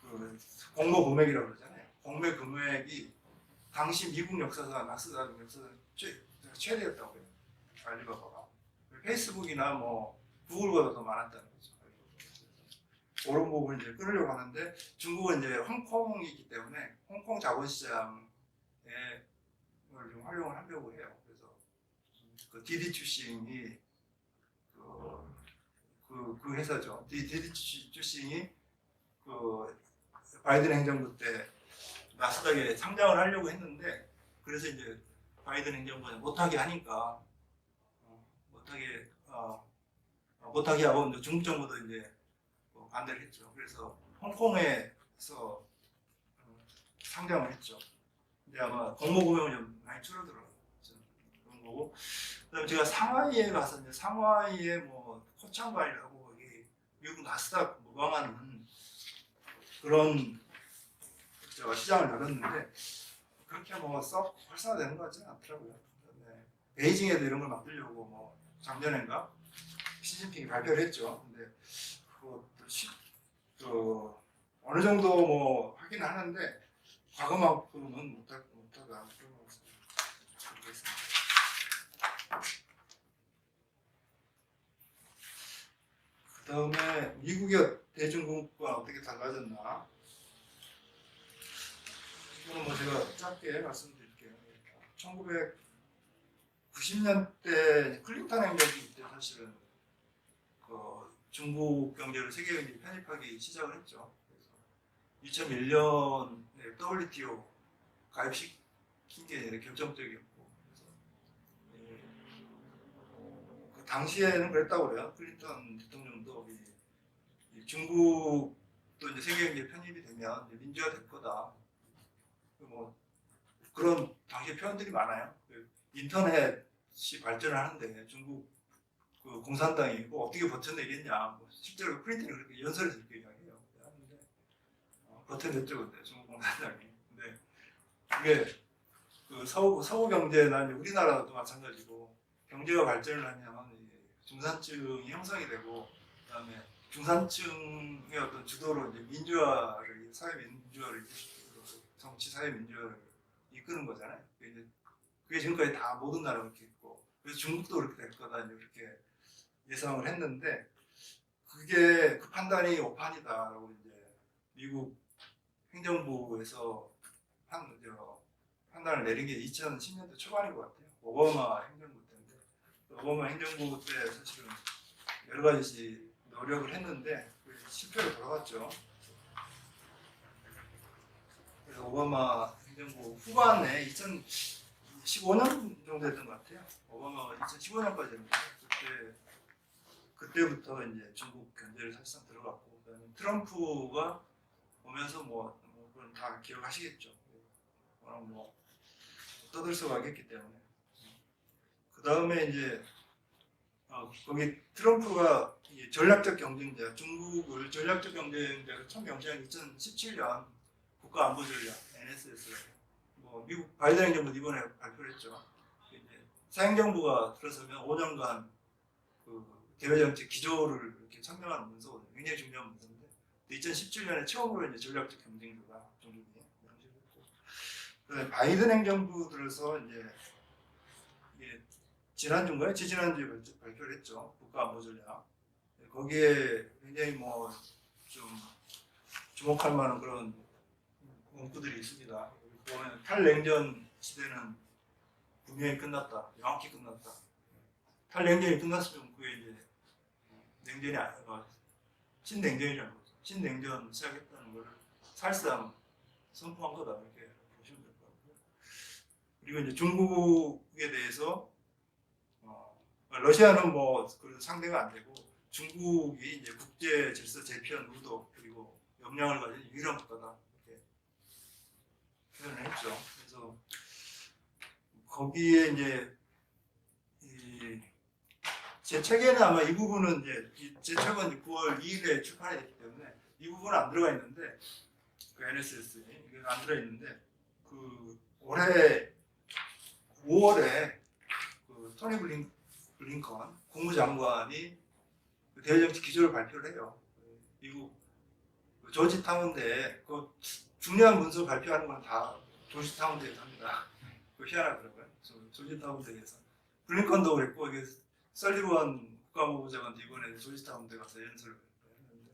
그 공모 금액이라고 그러잖아요. 공모 금액이 당시 미국 역사상 나스닥 역사상 최대였다고 해요. 알리바바가. 페이스북이나 뭐 구글보다 더 많았다는 거죠. 그런 부분을 이제 끊으려고 하는데, 중국은 이제 홍콩이기 때문에 홍콩 자본시장에 좀 활용을 하려고 해요. 그래서 그 디디 추싱이 그 회사죠. 디디 추싱이 그 바이든 행정부 때 나스닥에 상장을 하려고 했는데, 그래서 이제 바이든 행정부는 못하게 하니까 못하게 하고 이제 중국 정부도 이제 반대를 했죠. 그래서 홍콩에서 상장을 했죠. 근데 아마 공모 금액은 좀 많이 줄어들어요. 그런 거고. 그다음에 제가 상하이에 가서 이제 상하이에 뭐 코창과이라고 거기 미국 나스닥 모방하는 그런 시장을 열었는데, 그렇게 뭐 썩 활성화되는 것 같지는 않더라고요. 네. 베이징에도 이런 걸 만들려고 뭐 작년인가 시진핑이 발표를 했죠. 근데 그것도 어느 정도 뭐 하긴 하는데 과거만큼은 못하다 그런 것 같습니다. 그 다음에 미국의 대중국과 어떻게 달라졌나? 이거는 뭐 제가 짧게 말씀드릴게요. 1990년대 클린턴 행정부 때 사실은 그 중국 경제를 세계 경제에 편입하기 시작을 했죠. 그래서 2001년에 WTO 가입시킨 게 결정적이었고, 그래서 그 당시에는 그랬다고 그래요. 클린턴 대통령도 이 중국도 이제 세계 경제 편입이 되면 이제 민주화 될 거다. 뭐 그런 당시 표현들이 많아요. 인터넷이 발전을 하는데 중국 그 공산당이 뭐 어떻게 버텨내겠냐. 뭐 실제로 클린턴이 그렇게 연설에서 이렇게 이야기해요. 하는데 버텨냈죠, 근데 중국 공산당이. 근데 그게 그 서구 경제나 우리나라도 마찬가지고, 경제가 발전을 하면 중산층이 형성이 되고, 그다음에 중산층의 어떤 주도로 이제 민주화를, 사회 민주화를 정치 사회 민주화를 이끄는 거잖아요. 그게 지금까지 다 모든 나라가 그렇게 있고, 그래서 중국도 그렇게 될 거다 이렇게 예상을 했는데, 그게 그 판단이 오판이다라고 이제 미국 행정부에서 판단을 내린 게 2010년대 초반인 것 같아요. 오바마 행정부 때인데, 오바마 행정부 때 사실은 여러 가지 노력을 했는데 실패로 돌아갔죠. 그래서 오바마 행정부 후반에 2015년 정도 됐던 것 같아요. 오바마가 2015년까지였는데 그때부터 이제 중국 견제를 사실상 들어갔고, 그다음에 트럼프가 오면서 뭐 그건 다 기억하시겠죠. 워낙 뭐 떠들썩하겠기 때문에. 그 다음에 이제 거기 트럼프가 전략적 경쟁자, 중국을 전략적 경쟁자로 처음 경쟁한 2017년 국가안보전략 NSS, 뭐 미국 바이든 행정부 이번에 발표를 했죠. 새 행정부가 들어서면 5년간 그 대외 정책 기조를 이렇게 설명하는 문서거든요. 굉장히 중요한 문서인데 2017년에 처음으로 이제 전략적 경쟁도가 정립이 명시됐고, 그다음에 바이든 행정부 들어서 이제 이게 지난주인가요? 지지난주에 발표를 했죠. 국가안보전략. 거기에 굉장히 뭐 좀 주목할 만한 그런 문구들이 있습니다. 보면 탈냉전 시대는 분명히 끝났다. 명확히 끝났다. 탈냉전이 끝났으면 그게 이제 냉전이 아니라 신냉전이라는 거죠. 신냉전 시작했다는 것을 사실상 선포한 거다 이렇게 보시면 될 것 같고요. 그리고 이제 중국에 대해서 러시아는 뭐 상대가 안 되고 중국이 이제 국제 질서 재편 의도 그리고 역량을 가진 유일한 국가다 이렇게 표현을 했죠. 그래서 거기에 이제 제 책에는 아마 이 부분은 이제 제 책은 9월 2일에 출판이 됐기 때문에 이 부분은 안 들어가 있는데 그 NSS 이게 안 들어 있는데 그 올해 5월에 그 토니 블링컨 국무장관이 그 대외정책 기조를 발표를 해요. 미국 조지 타운대에 그 중요한 문서 발표하는 건 다 조지 타운대에서 합니다. 그 희한하더라고요. 조지 타운대에서 블링컨도 그랬고 이게 설리번 국가보고장관도 이번에 조지 타운대 가서 연설을 했는데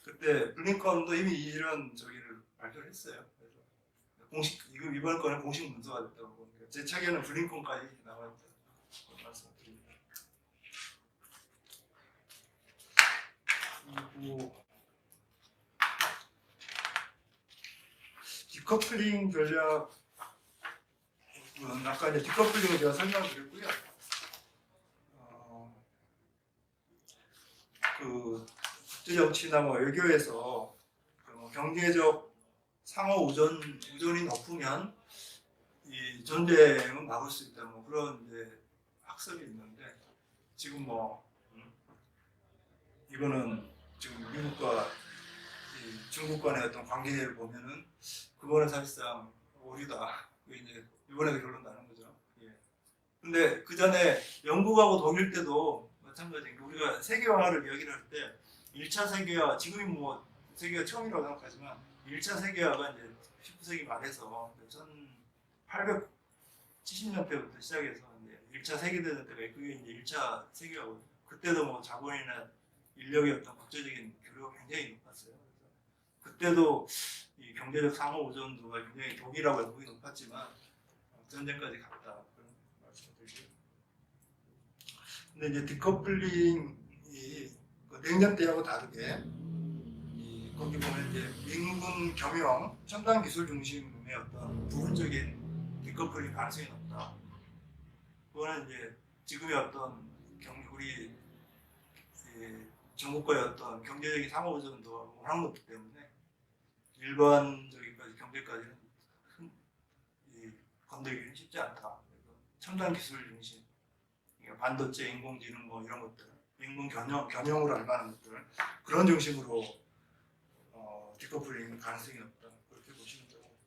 그때 블링컨도 이미 이런 저기를 발표를 했어요. 그래서 공식 이번 거는 공식 문서가 됐다고 보니까 제 책에는 블링컨까지 나와 있다고 말씀드립니다. 그리고 디커플링 전략 아까 이제 디커플링을 제가 설명드렸고요. 그 국제 정치나 뭐 외교에서 그 경제적 상호 우전이 높으면 이 전쟁은 막을 수 있다 뭐 그런 이제 학설이 있는데 지금 뭐 이거는 지금 미국과 중국 간의 어떤 관계를 보면은 그거는 사실상 오류다. 이제 이번에도 결론 나는 거죠. 예. 근데 그 전에 영국하고 독일 때도 마찬가지인 게 우리가 세계화를 이야기를 할 때 1차 세계화 지금이 뭐 세계가 처음이라고 생각하지만 1차 세계화가 이제 19세기 말에서 1870년대부터 시작해서 이제 1차 세계대전 때가 그게 이제 1차 세계화고 그때도 뭐 자본이나 인력의 어떤 국제적인 교류가 굉장히 높았어요. 그래서 그때도 이 경제적 상호 우전도가 굉장히 독일하고 영국이 높았지만 전쟁까지 갔다 그런 말씀을 드리고요. 근데 이제 디커플링이 냉전 때하고 다르게 거기 보면 이제 민군 겸용 첨단 기술 중심의 어떤 부분적인 디커플링 가능성이 높다. 그거는 이제 지금의 어떤 우리 전국과의 어떤 경제적인 상호 우전도가 워낙 높기 때문에 일반적인 경제까지는 건드리기는 쉽지 않다. 첨단 기술 중심, 반도체, 인공지능 뭐 이런 것들, 인공 경영으로 할 만한 것들 그런 중심으로 디커플링 가능성이 높다. 그렇게 보시면 되고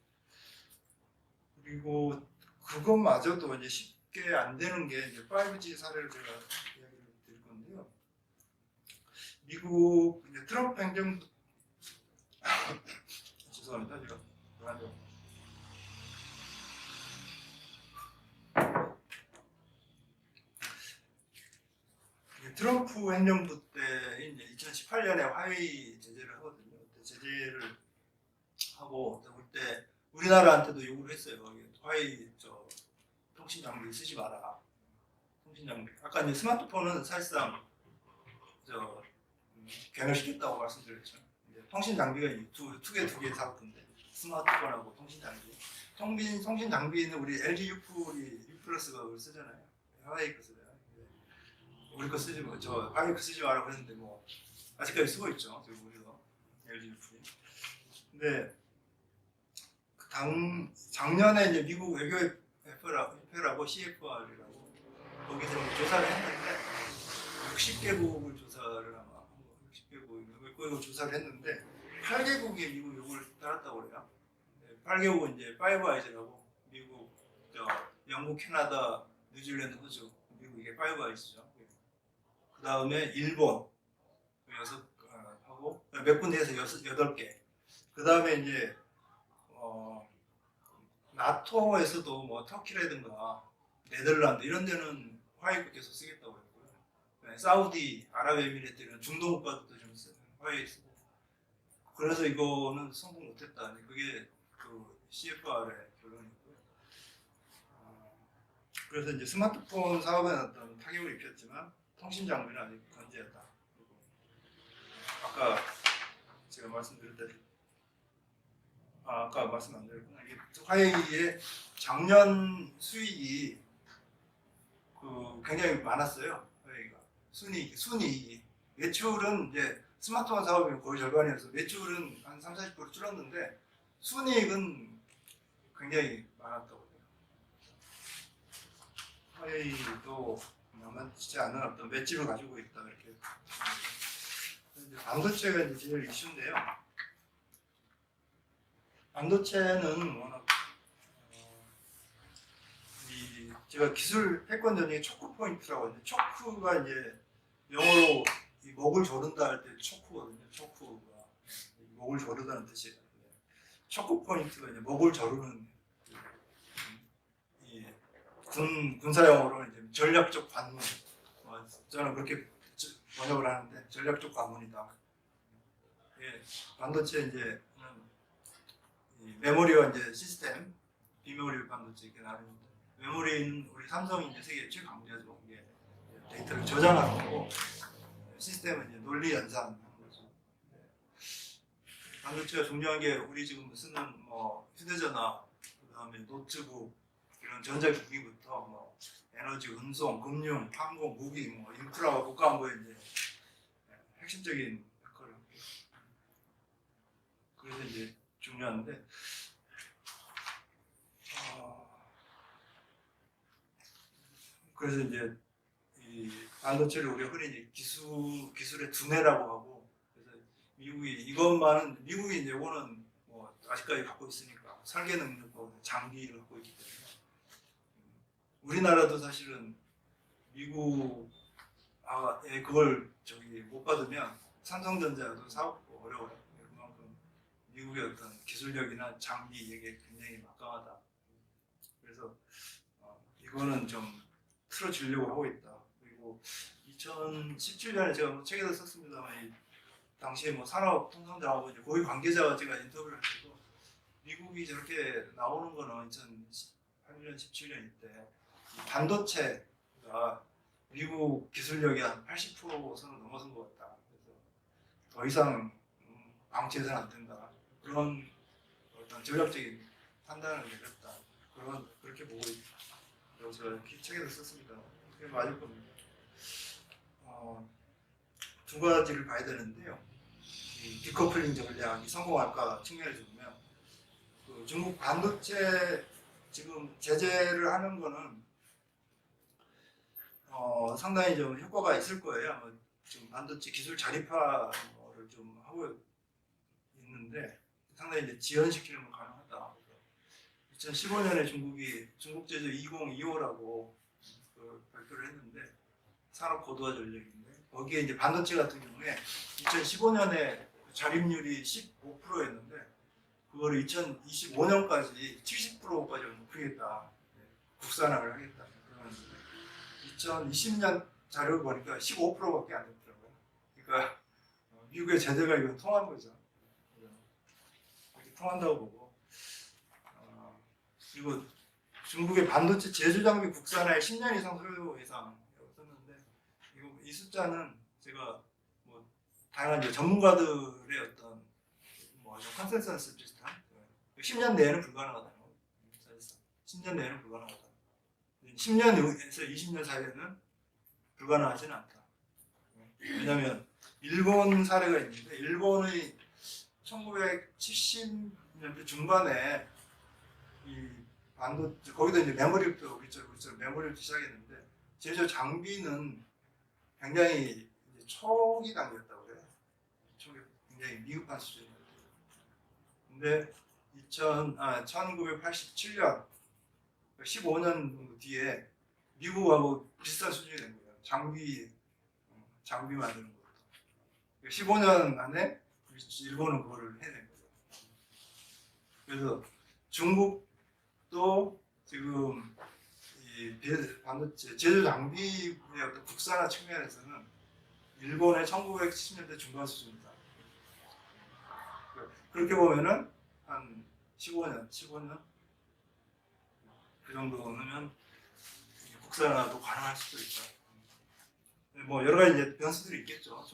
그리고 그것마저도 이제 쉽게 안 되는 게 이제 5G 사례를 제가 이야기를 드릴 건데요. 미국 이제 트럼프 행정부 죄송합니다. 제가 불안해요. 트럼프 행정부 때 이제 2018년에 화웨이 제재를 하거든요. 그때 제재를 하고 그때 우리나라한테도 요구를 했어요. 화웨이 통신 장비 쓰지 마라. 통신 장비. 아까 이제 스마트폰은 사실상 괴멸시켰다고 말씀드렸죠. 통신 장비가 두 개 사고인데 스마트폰하고 통신 장비. 통신 장비는 우리 LG U+가 그걸 쓰잖아요. 화웨이 거 쓰잖아요. 우리 거 쓰지 마, 화웨이 거 쓰지 마라고 했는데 뭐 아직까지 쓰고 있죠. 우리도 LG U+. 근데 작년에 이제 미국 외교협회라고 CFR이라고 거기서 조사를 했는데 60개국을 조사를 아마 60개국 조사를 했는데 8개국이 미국 요구를 따랐다고 그래요. 8개국은 이제 파이브 아이즈라고 미국, 영국, 캐나다, 뉴질랜드, 호주, 미국 이게 파이브 아이즈죠. 그 다음에 일본 여섯 하고 몇 군데에서 여덟 개. 그 다음에 이제 나토에서도 뭐 터키라든가 네덜란드 이런 데는 화웨이 계속 쓰겠다고 했고요. 네, 사우디 아랍에미리트는 중동 국가들도 좀 화웨이 쓰고. 그래서 이거는 성공 못했다. 그게 그 CFR의 결론이고요. 그래서 이제 스마트폰 사업에 어떤 타격을 입혔지만 통신 장비는 아직 건재하다. 아까 제가 말씀드렸다시피 아까 말씀 안 드렸구나. 이게 화웨이의 작년 수익이 굉장히 많았어요. 화웨이가 순이익이 매출은 이제 스마트폰 사업이 거의 절반이어서 매출은 한 30-40% 줄었는데 순이익은 굉장히 많았다고 해요. 화웨이도 만만치 않은 어떤 맷집을 가지고 있다 이렇게. 반도체가 이제 제일 이슈인데요. 반도체는 워낙 제가 기술 패권 전형의 초크 포인트라고 하는데 초크가 이제 영어로 이 목을 조른다 할 때 초크거든요. 초크가 목을 조르다는 뜻이에요. 초크 포인트가 이제 목을 조르는 군사 용어로 이제 전략적 관문. 저는 그렇게 번역을 하는데 전략적 관문이다. 예, 반도체 이제 메모리와 이제 시스템, 비메모리 반도체 이렇게 나누는데 메모리는 우리 삼성이 이제 세계 최강자죠. 이게 데이터를 저장하는 거고 시스템은 이제 논리 연산하는 거죠. 반도체가 중요한 게 우리 지금 쓰는 뭐 휴대전화, 그다음에 노트북 이런 전자기기부터 뭐 에너지, 운송, 금융, 항공, 무기, 뭐 인프라와 국가안보에 이제 핵심적인 역할을 합니다. 그래서 이제 중요한데 그래서 이제 이 반도체를 우리가 흔히 기술의 두뇌라고 하고, 그래서 미국이 이제 이거는 뭐 아직까지 갖고 있으니까 설계 능력과 장비를 갖고 있기 때문에 우리나라도 사실은 미국에 그걸 못 받으면 삼성전자도 사업도 어려워요. 그만큼 미국의 어떤 기술력이나 장비 이게 굉장히 막강하다. 그래서 이거는 좀 틀어주려고 하고 있다. 그리고 2017년에 제가 뭐 책에도 썼습니다만 당시에 뭐 산업통상자하고 이제 고위 관계자와 제가 인터뷰를 했고 미국이 저렇게 나오는 거는 2018년, 17년 이때 반도체가 미국 기술력이 한 80%선을 넘어선 것 같다. 그래서 더 이상 방치해서는 안 된다. 그런 어떤 전략적인 판단을 내렸다. 그렇게 보고 있다. 제가 책에도 썼습니다. 그게 맞을 겁니다. 두 가지를 봐야 되는데요. 이 디커플링 전략이 성공할까 측면에서 보면 중국 반도체 지금 제재를 하는 거는 상당히 좀 효과가 있을 거예요. 아마 지금 반도체 기술 자립화를 좀 하고 있는데 상당히 이제 지연시키는 건 가능하다. 2015년에 중국 제조 2025라고 발표를 했는데 산업 고도화 전략인데 거기에 이제 반도체 같은 경우에 2015년에 자립률이 15%였는데 그거를 2025년까지 70%까지 높이겠다. 국산화를 하겠다. 그러면 2020년 자료를 보니까 15%밖에 안 됐더라고요. 그러니까 미국의 제재가 이건 통한 거죠. 이렇게 통한다고 보고. 그리고 중국의 반도체 제조 장비 국산화에 10년 이상 소요 예상이라고 썼는데 이 숫자는 제가 뭐 다양한 전문가들의 어떤 뭐 컨센서스 비슷한 10년 내에는 불가능하다는 거예요. 10년 내에는 불가능하다. 10년에서 20년 사이에는 불가능하지는 않다. 왜냐하면 일본 사례가 있는데 일본의 1970년대 중반에 이 반도체 거기다 이제 메모리부터 우리처럼 메모리부터 시작했는데 제조 장비는 굉장히 초기 단계였다고 그래요. 초기 굉장히 미흡한 수준이었어요. 근데 1987년 15년 뒤에 미국하고 비슷한 수준이 된 거예요. 장비 장비 만드는 것도 15년 안에 일본은 그거를 해낸 거죠. 그래서 중국도 지금 이 반도체 제조 장비의 어떤 국산화 측면에서는 일본의 1970년대 중반 수준이다. 그렇게 보면은 한 15년 그 정도면 국산화도 가능할 수도 있다. 뭐 여러 가지 이제 변수들이 있겠죠.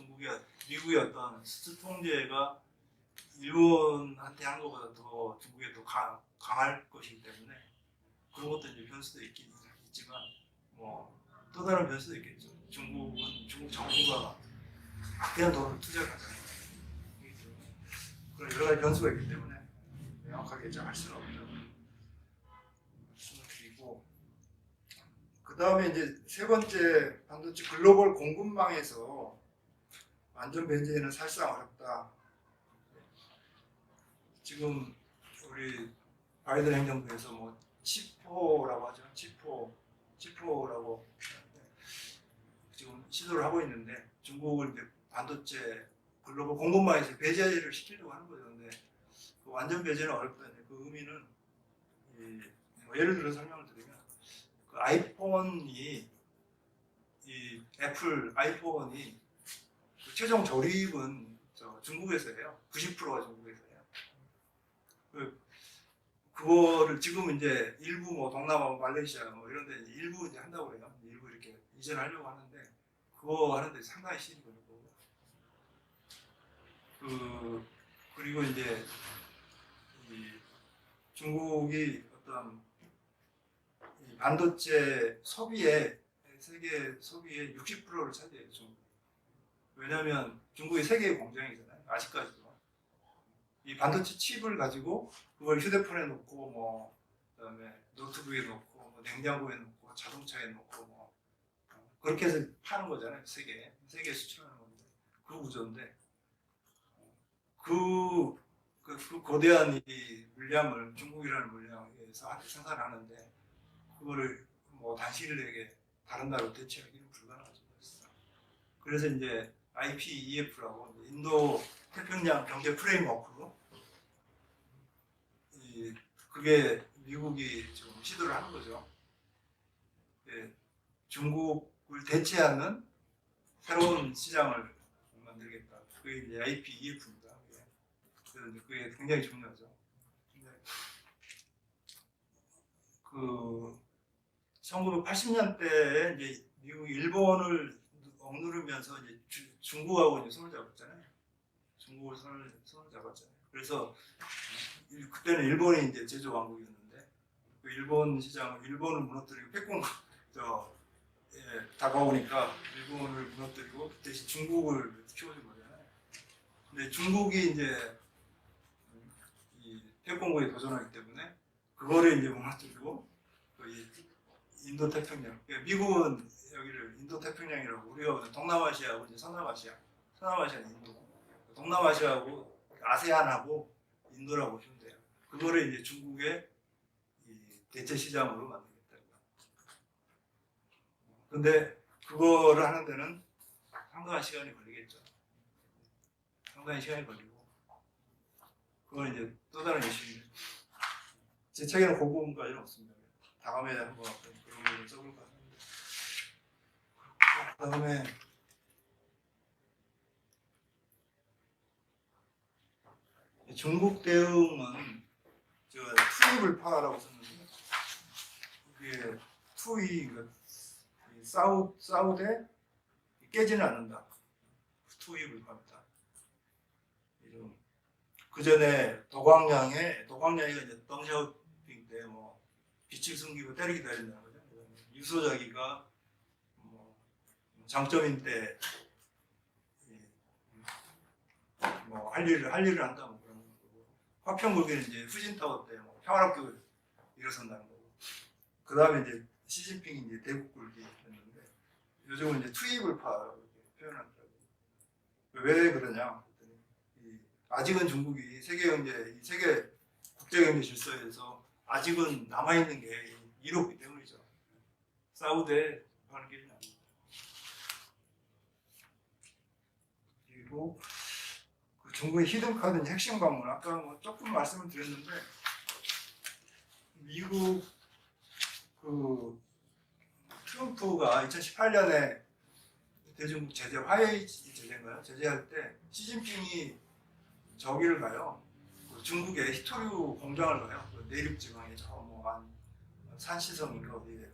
미국의 어떤 수출 통제가 일본한테 한 것보다 더 중국에 더 강할 것이기 때문에 그런 것도 이제 변수도 있지만 뭐 또 다른 변수도 있겠죠. 중국 정부가 그냥 돈을 투자를 하잖아요. 그런 여러 가지 변수가 있기 때문에 명확하게 예측할 수는 없죠. 말씀을 드리고 그 다음에 이제 세 번째 반도체 글로벌 공급망에서 완전 배제는 사실상 어렵다. 지금 우리 바이든 행정부에서 뭐 치포라고 하죠. 치포라고 지금 시도를 하고 있는데 중국을 이제 반도체 글로벌 공급망에서 배제를 시키려고 하는 거죠. 근데 그 완전 배제는 어렵다는데 그 의미는 뭐 예를 들어 설명을 드리면 그 애플 아이폰이 그 최종 조립은 중국에서 해요. 90%가 중국에서 해요. 그거를 지금 이제 일부 뭐 동남아, 말레이시아 뭐 이런 데 일부 이제 한다고 해요. 일부 이렇게 이전하려고 하는데 그거 하는데 상당히 시일이 걸리고 그리고 이제 중국이 어떤 이 반도체 세계 소비의 60%를 차지해요. 중국. 왜냐하면 중국이 세계의 공장이잖아요. 아직까지도. 이 반도체 칩을 가지고 그걸 휴대폰에 놓고 뭐 그다음에 노트북에 놓고 뭐 냉장고에 놓고 자동차에 놓고 뭐 그렇게 해서 파는 거잖아요. 세계에 수출하는 건데 그 구조인데 그 거대한 이 물량을 중국이라는 물량에서 생산하는데 그거를 뭐 단시일내에 다른 나라로 대체하기는 불가능하죠. 그래서 이제 IPEF라고 인도 태평양 경제 프레임워크 그게 미국이 지금 시도를 하는 거죠. 중국을 대체하는 새로운 시장을 만들겠다. 그게 이제 IPEF입니다. 그래서 그게 굉장히 중요하죠. 그 1980년대에 이제 미국이 일본을 억누르면서 이제 중국하고 이제 손을 잡았잖아요. 중국을 손을 잡았잖아요. 그래서 그때는 일본이 이제 제조 왕국이었는데 그 일본 시장을 일본을 무너뜨리고 패권 다가오니까 일본을 무너뜨리고 대신 중국을 키워준 거잖아요. 근데 중국이 이제 이 패권국에 도전하기 때문에 그거를 이제 무너뜨리고 인도 태평양. 그러니까 미국은 여기를 인도 태평양이라고 우리가 동남아시아하고 이제 서남아시아는 인도, 동남아시아하고 아세안하고 인도라고 보시면 돼요. 그거를 이제 중국의 대체 시장으로 만들겠다. 근데 그거를 하는 데는 상당한 시간이 걸리겠죠. 상당히 시간이 걸리고 그건 이제 또 다른 이슈인데 제 책에는 그 부분까지는 없습니다. 다음에 한번 그런 부분을 써볼까 하는데 그다음에 중국 대응은 제가 투입을파라고 썼는데 그게 싸우되 깨지는 않는다. 투입을파입니다. 그 전에 도광량이가 이제 덩샤오핑 때 뭐 빛을 숨기고 때리기도 했다는 거죠. 유소자기가 뭐 장점인 때 뭐 할 일을 한다 뭐 그런 거고 화평국에는 이제 후진타오 때 뭐 평화롭게 일어선다는 거고 그 다음에 이제 시진핑이 이제 대국굴기 했는데 요즘은 이제 투입을파라고 표현하더라고요. 왜 그러냐? 아직은 중국이 세계 국제 경제 질서에서 아직은 남아 있는 게 이롭기 때문이죠. 싸우되 하는 게 아닙니다. 그리고 그 중국의 히든카드 핵심 관문 아까 뭐 조금 말씀을 드렸는데 미국 그 트럼프가 2018년에 대중국 제재 화웨이 제재인가요? 제재할 때 시진핑이 저기를 가요. 그 중국의 히토류 공장을 가요. 그 내륙 지방에 저뭐한 산시성인가 어디에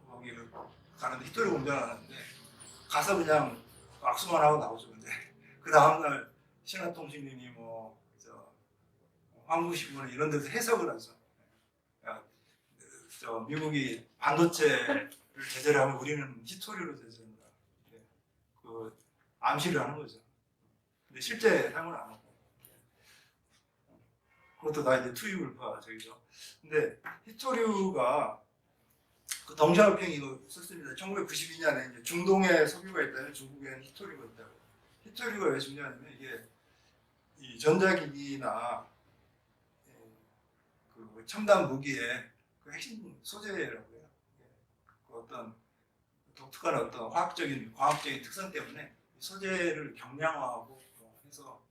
거기를 가는데 히토류 공장을 가는데 가서 그냥 악수만 하고 나오죠. 근데 그 다음날 신화통신인이 뭐저 한국신문 이런 데서 해석을 하죠. 야, 저 미국이 반도체를 제재를 하면 우리는 히토류로 제재한다. 그 암시를 하는 거죠. 근데 실제 사용을 안 하고 그것도 다 이제 투입을파 저기죠. 근데 히토류가 그 덩샤오핑 이거 썼습니다. 1992년에 이제 중동에 석유가 있다면 중국에는 히토류가 있다고. 히토류가 왜 중요하냐면 이게 이 전자기기나 그 첨단 무기의 그 핵심 소재라고 해요. 그 어떤 독특한 어떤 과학적인 특성 때문에 소재를 경량화하고 해서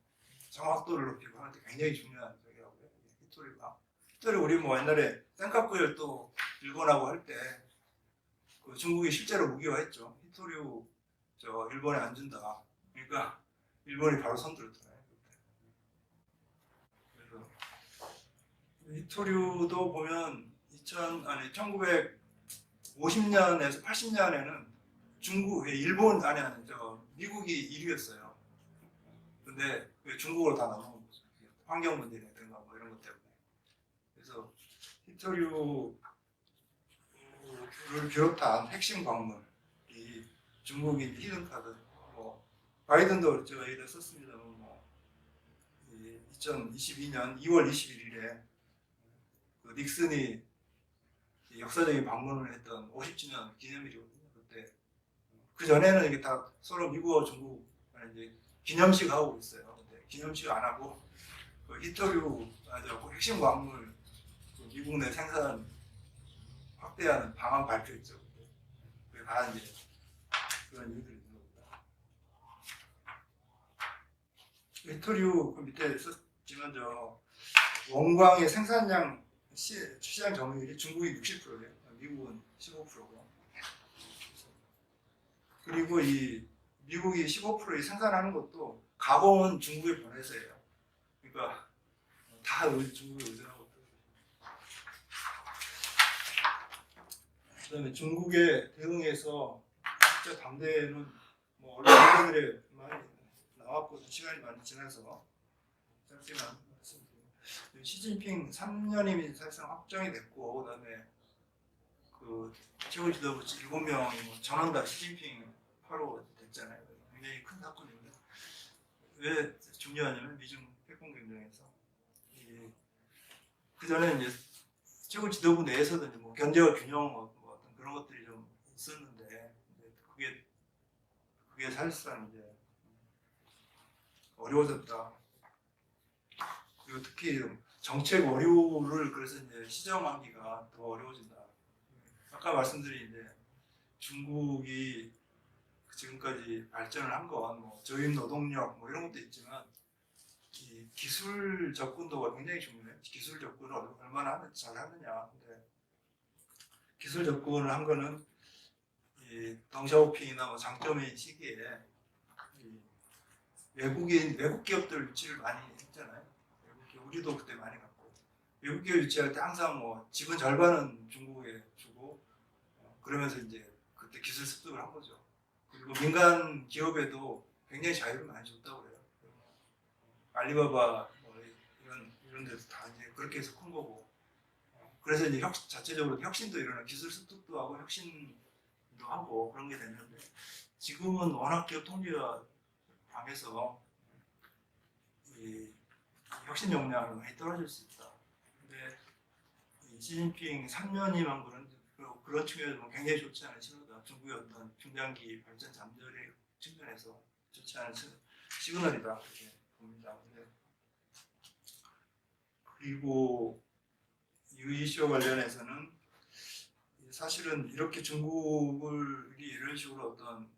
정확도를 높이고 하는데 굉장히 중요한 적이라고요. 히토류가. 히토류 우리 뭐 옛날에 센카쿠열도 일본하고 할 때 그 중국이 실제로 무기화했죠. 히토류 저 일본에 안 준다. 그러니까 일본이 바로 손들었잖아요. 그래서 히토류도 보면 1950년에서 80년에는 일본 아니 저 미국이 1위였어요. 근데 중국으로 다 넘어온 거죠. 환경 문제라든가 뭐 이런 것 때문에. 그래서 히토류를 비롯한 핵심 광물이 중국이 히든카드, 뭐 바이든도 제가 예를 썼습니다만 뭐 2022년 2월 21일에 그 닉슨이 역사적인 방문을 했던 50주년 기념일이거든요. 그때 그 전에는 이게 다 서로 미국하고 중국 이제 기념식 하고 있어요. 근데 기념식 안 하고 그 히토류 핵심 광물 그 미국 내 생산 확대하는 방안 발표했죠. 그게 다 이제 그런 이유들이 있는 겁니다. 히토류 그 밑에 썼지만 저 원광의 생산량 시장 점유율이 중국이 60%예요. 미국은 15%고. 그리고 이 미국이 15% 생산하는 것도 가공은 중국에 보내서예요. 그러니까 다 중국에 의존하고 있어요. 그다음에 중국에 대응해서 진짜 당대에는 뭐 언론 기자들이 많이 나왔고 시간이 많이 지나서 짧게만 말씀드리면 시진핑 3년임이 사실상 확정이 됐고 그다음에 그 최고 지도부 7명이 뭐 전원 다 시진핑 파로 됐잖아요. 굉장히 큰 사건입니다. 왜 중요하냐면 미중 패권 경쟁에서 그 전에 이제 최고 지도부 내에서도 이제 뭐 견제와 균형 뭐 어떤 그런 것들이 좀 있었는데 그게 사실상 이제 어려워졌다. 그리고 특히 정책 오류를 그래서 이제 시정하기가 더 어려워진다. 아까 말씀드린 이제 중국이 지금까지 발전을 한 건 뭐 저임 노동력 뭐 이런 것도 있지만 이 기술 접근도가 굉장히 중요해요. 기술 접근을 얼마나 잘 하느냐. 근데 기술 접근을 한 거는 이 덩샤오핑이나 뭐 장점인 시기에 외국 기업들 유치를 많이 했잖아요. 우리도 그때 많이 갔고 외국 기업 유치할 때 항상 뭐 지분 절반은 중국에 주고 그러면서 이제 그때 기술 습득을 한 거죠. 그리고 민간 기업에도 굉장히 자유를 많이 줬다고 그래요. 알리바바 뭐 이런 데서 다 이제 그렇게 해서 큰 거고. 그래서 이제 자체적으로 혁신도 일어나 기술 습득도 하고 혁신도 하고 그런 게 됐는데 지금은 워낙 기업 통제가 강해서 이 혁신 역량이 많이 떨어질 수 있다. 근데 이 시진핑 3년이만 그런 측면에서 굉장히 좋지 않은 신호다. 중국의 어떤 중장기 발전 잠재의 측면에서 좋지 않은 시그널이다. 그렇게 봅니다. 그리고 이 이슈와 관련해서는 사실은 이렇게 중국을 이런 식으로 어떤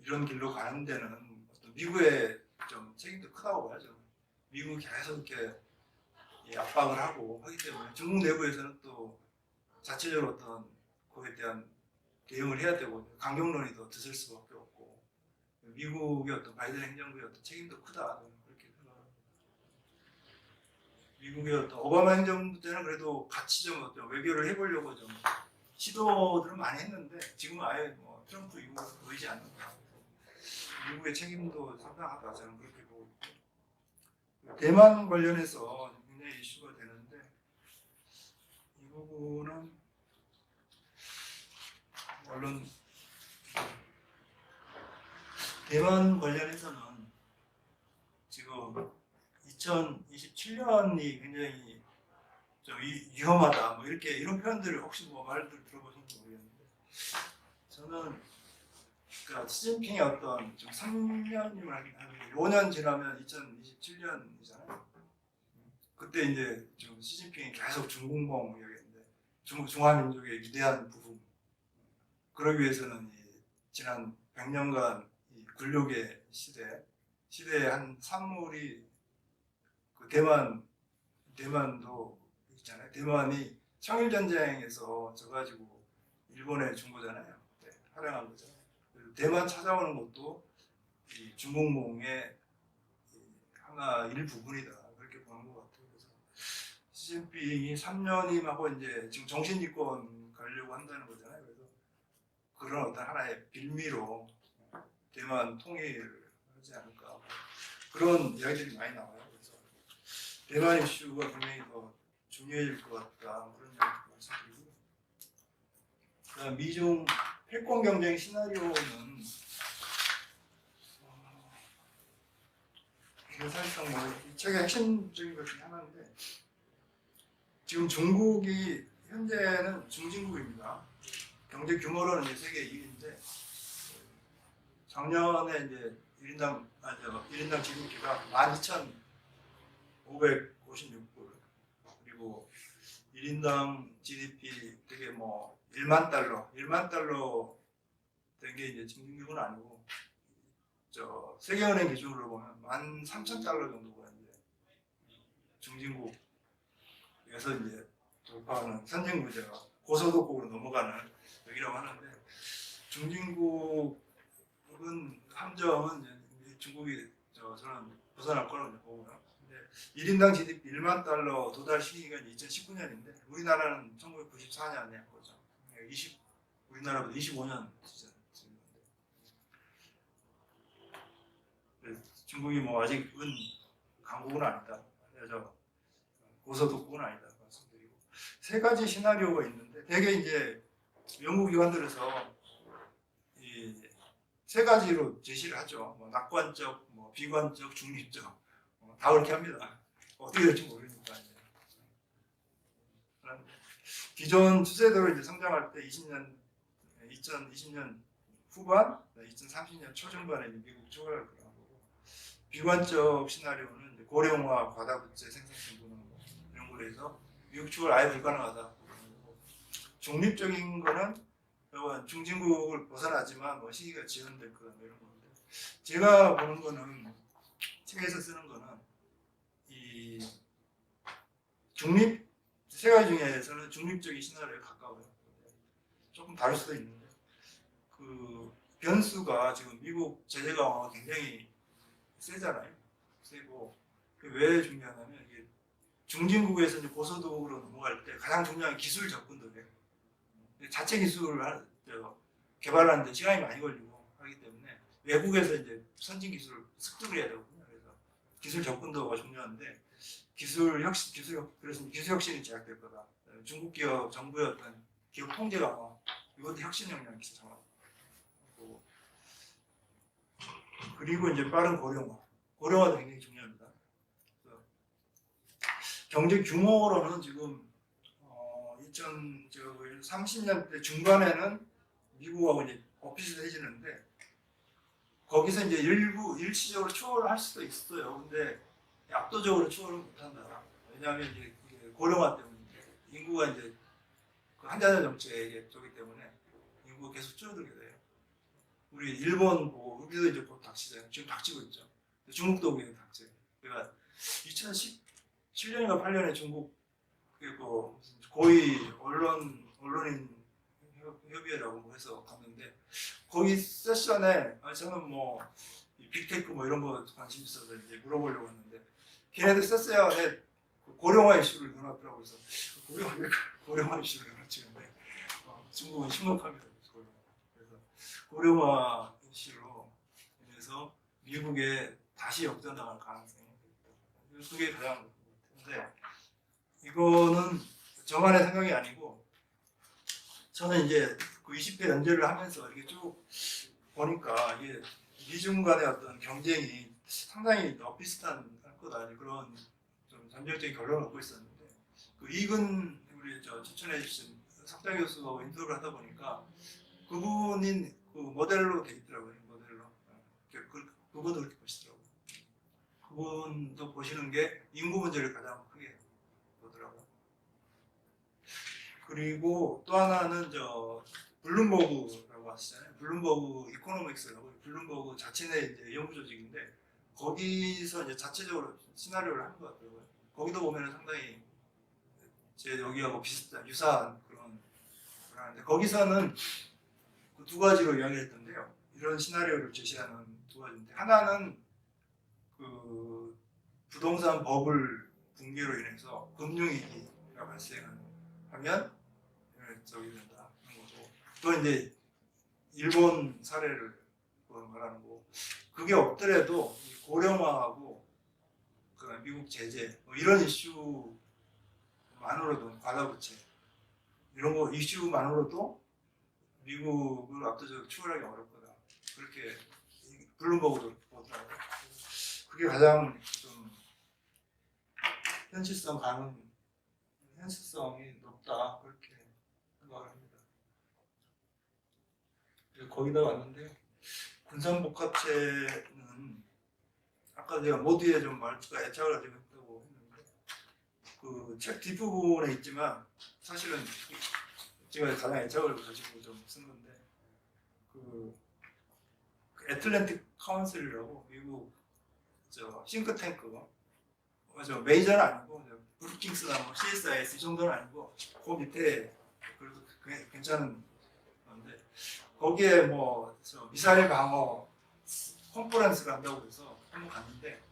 이런 길로 가는 데는 어떤 미국의 좀 책임도 크다고 봐야죠. 미국이 계속 이렇게 압박을 하고 하기 때문에 중국 내부에서는 또 자체적으로 어떤 거기에 대한 대응을 해야 되고 강경론이 더 드실 수밖에 없고 미국의 어떤 바이든 행정부의 어떤 책임도 크다 그렇게 생각합니다. 미국의 어떤 오바마 행정부 때는 그래도 같이 좀 어떤 외교를 해보려고 좀 시도들을 많이 했는데 지금은 아예 뭐 트럼프 이후로 보이지 않는다. 미국의 책임도 상당하다 저는 그렇게 보고 있고 대만 관련해서 굉장히 이슈가 되는데 이 부분은 물론 대만 관련해서는 지금 2027년이 굉장히 좀 위험하다 뭐 이렇게 이런 표현들을 혹시 뭐 말들 들어보셨는지 모르겠는데 저는 그러니까 시진핑의 어떤 좀 3년이면 한 5년 지나면 2027년이잖아요. 그때 이제 좀 시진핑이 계속 중공봉 이야기했는데 중화민족의 위대한 부흥 그러기 위해서는 지난 100년간 이 군력의 시대의 한 산물이 그 대만도 있잖아요. 대만이 청일전쟁에서 져가지고 일본에 준 거잖아요. 네, 활용한 거죠. 대만 찾아오는 것도 이 중공몽의 하나 일부분이다 그렇게 보는 것 같아요. 그래서 시진핑이 3년임하고 이제 지금 정신이권 가려고 한다는 거잖아요. 그래서 그런 어떤 하나의 빌미로 대만 통일을 하지 않을까 그런 이야기들이 많이 나와요. 그래서 대만 이슈가 분명히 더 중요해질 것 같다 그런 이야기 말씀드리고 그다음 미중 패권 경쟁 시나리오는 이게 사실상 뭐이 책의 핵심적인 것 중에 하나인데 지금 중국이 현재는 중진국입니다. 경제 규모로는 이제 세계 1위인데 작년에 이제 1인당 GDP가 12,556불 그리고 1인당 GDP 되게 뭐 1만 달러 된 게 이제 중진국은 아니고 저 세계은행 기준으로 보면 13,000달러 정도가 이제 중진국에서 이제 돌파하는 선진국이죠. 고소득국으로 넘어가는 여기라고 하는데 중진국은 함정은 이제 중국이 저는 벗어날 거라고 보고요. 근데 1인당 GDP 1만 달러 도달 시기가 2019년인데 우리나라는 1994년에 한 거죠. 우리나라보다 25년 지났는데 중국이 뭐 아직은 강국은 아니다. 그래서 고소득국은 아니다 말씀드리고 세 가지 시나리오가 있는데 대개 이제 연구기관들에서 이 세 가지로 제시를 하죠. 뭐 낙관적, 뭐 비관적, 중립적 다 그렇게 합니다. 어떻게 될지 모르니까 이제. 기존 추세대로 이제 성장할 때 2020년 후반, 2030년 초중반에 미국 출발할 거라고 보고 비관적 시나리오는 이제 고령화, 과다부채, 생산성 분화 이런 걸로 해서 미국 출발 아예 불가능하다. 중립적인 거는 중진국을 벗어나지만 뭐 시기가 지연될 거다 이런 건데 제가 보는 거는 책에서 쓰는 거는 이 중립 세 가지 중에서는 중립적인 시나리오에 가까워요. 조금 다를 수도 있는데 그 변수가 지금 미국 제재 강화가 굉장히 세잖아요. 세고 왜 중요하냐면 이게 중진국에서 이제 고소득으로 넘어갈 때 가장 중요한 기술 접근도예요. 자체 기술을 개발하는데 시간이 많이 걸리고 하기 때문에 외국에서 이제 선진 기술을 습득을 해야 되거든요. 그래서 기술 접근도가 중요한데 그래서 기술 혁신이 제약될 거다. 중국 기업 정부의 어떤 기업 통제 강화 이것도 혁신 역량이 있어. 그리고 이제 빠른 고령화도 굉장히 중요합니다. 경제 규모로는 지금 2030년대 중반에는 미국하고 이제 비슷해지는데 거기서 이제 일시적으로 추월을 할 수도 있어요. 근데 압도적으로 추월을 못한다. 왜냐하면 이제 고령화 때문에 인구가 이제 그 한자녀 정책의 쪽이기 때문에 인구가 계속 줄어들게 돼요. 우리 일본 보고 우리도 이제 곧 닥치잖아요. 지금 닥치고 있죠. 중국도 그게 닥쳐요. 그러니까 2017년인가 8년에 중국 그리고 고위 언론인 협의회라고 뭐 해서 갔는데 거기 세션에 저는 뭐 빅테크 뭐 이런 거 관심 있어서 이제 물어보려고 했는데 걔네들 세션에 고령화 이슈를 넣어놨더라고요. 그래서 고령화 이슈를 넣었지. 근데 중국은 심각합니다. 그래서 고령화 이슈로 인해서 미국에 다시 역전당할 가능성이 있다. 그게 가장 근데 이거는 저만의 생각이 아니고 저는 이제 그 20대 연재를 하면서 이렇게 쭉 보니까 이게 미중 간의 어떤 경쟁이 상당히 비슷한 거다 그런 좀 전형적인 결론을 얻고 있었는데 그 이근 우리 추천해 주신 석장 교수하고 인터뷰를 하다 보니까 그분인 그 모델로 돼 있더라고요. 모델로 그분도 그렇게 보시더라고요. 그분도 보시는 게 인구 문제를 가장 크게 보더라고요. 그리고 또 하나는 블룸버그라고 하시잖아요. 블룸버그 이코노믹스라고 블룸버그 자체의 이제 연구 조직인데 거기서 이제 자체적으로 시나리오를 하는 것 같더라고요. 거기도 보면은 상당히 제 여기하고 비슷한 유사한 그런 하는데 거기서는 그 두 가지로 이야기를 했던데요. 이런 시나리오를 제시하는 두 가지인데 하나는 그 부동산 버블 붕괴로 인해서 금융위기가 발생하면 저기 된다 하는 거고 또 이제 일본 사례를 말하는 거고 그게 없더라도 고령화하고 그 미국 제재 뭐 이런 이슈만으로도 과다부채 이런 거 이슈만으로도 미국을 압도적으로 추월하기 어렵 거다 그렇게 블룸버그도 보더라고요. 그게 가장 좀 현실성이 높다 그렇게 생각을 합니다. 거기다 왔는데 군산복합체는 아까 제가 모두에 좀 말투가 애착을 가지고 있다고 했는데 그 책 뒷부분에 있지만 사실은 제가 가장 애착을 가지고 좀 쓴 건데 그 애틀랜틱 카운슬이라고 미국 싱크탱크 메이저는 아니고 브루킹스나 뭐 CSIS 이 정도는 아니고 그 밑에 그래도 괜찮은 건데 거기에 뭐 미사일 방어 컨퍼런스를 한다고 해서 한번 갔는데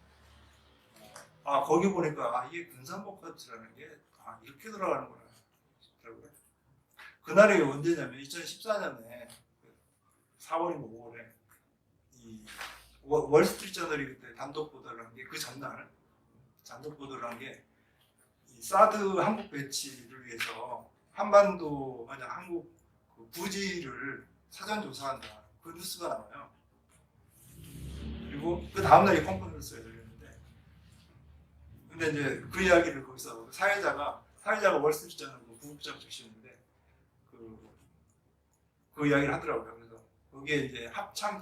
거기 보니까 이게 군산복합체라는 게 이렇게 들어가는구나 싶더라고요. 그날이 언제냐면 2014년에 4월인가 5월에 이 월스트리트저널이 그때 단독 보도를 한 게 그 전날 단독 보도를 한 게 사드 한국 배치를 위해서 한반도 만약 한국 그 부지를 사전 조사한다 그 뉴스가 나와요. 그리고 그 다음날 이 컨퍼런스에 열렸는데 근데 이제 그 이야기를 거기서 사회자가 월스트리트저널 부국장 출신인데 그 이야기를 하더라고요. 그래서 거기에 이제 합참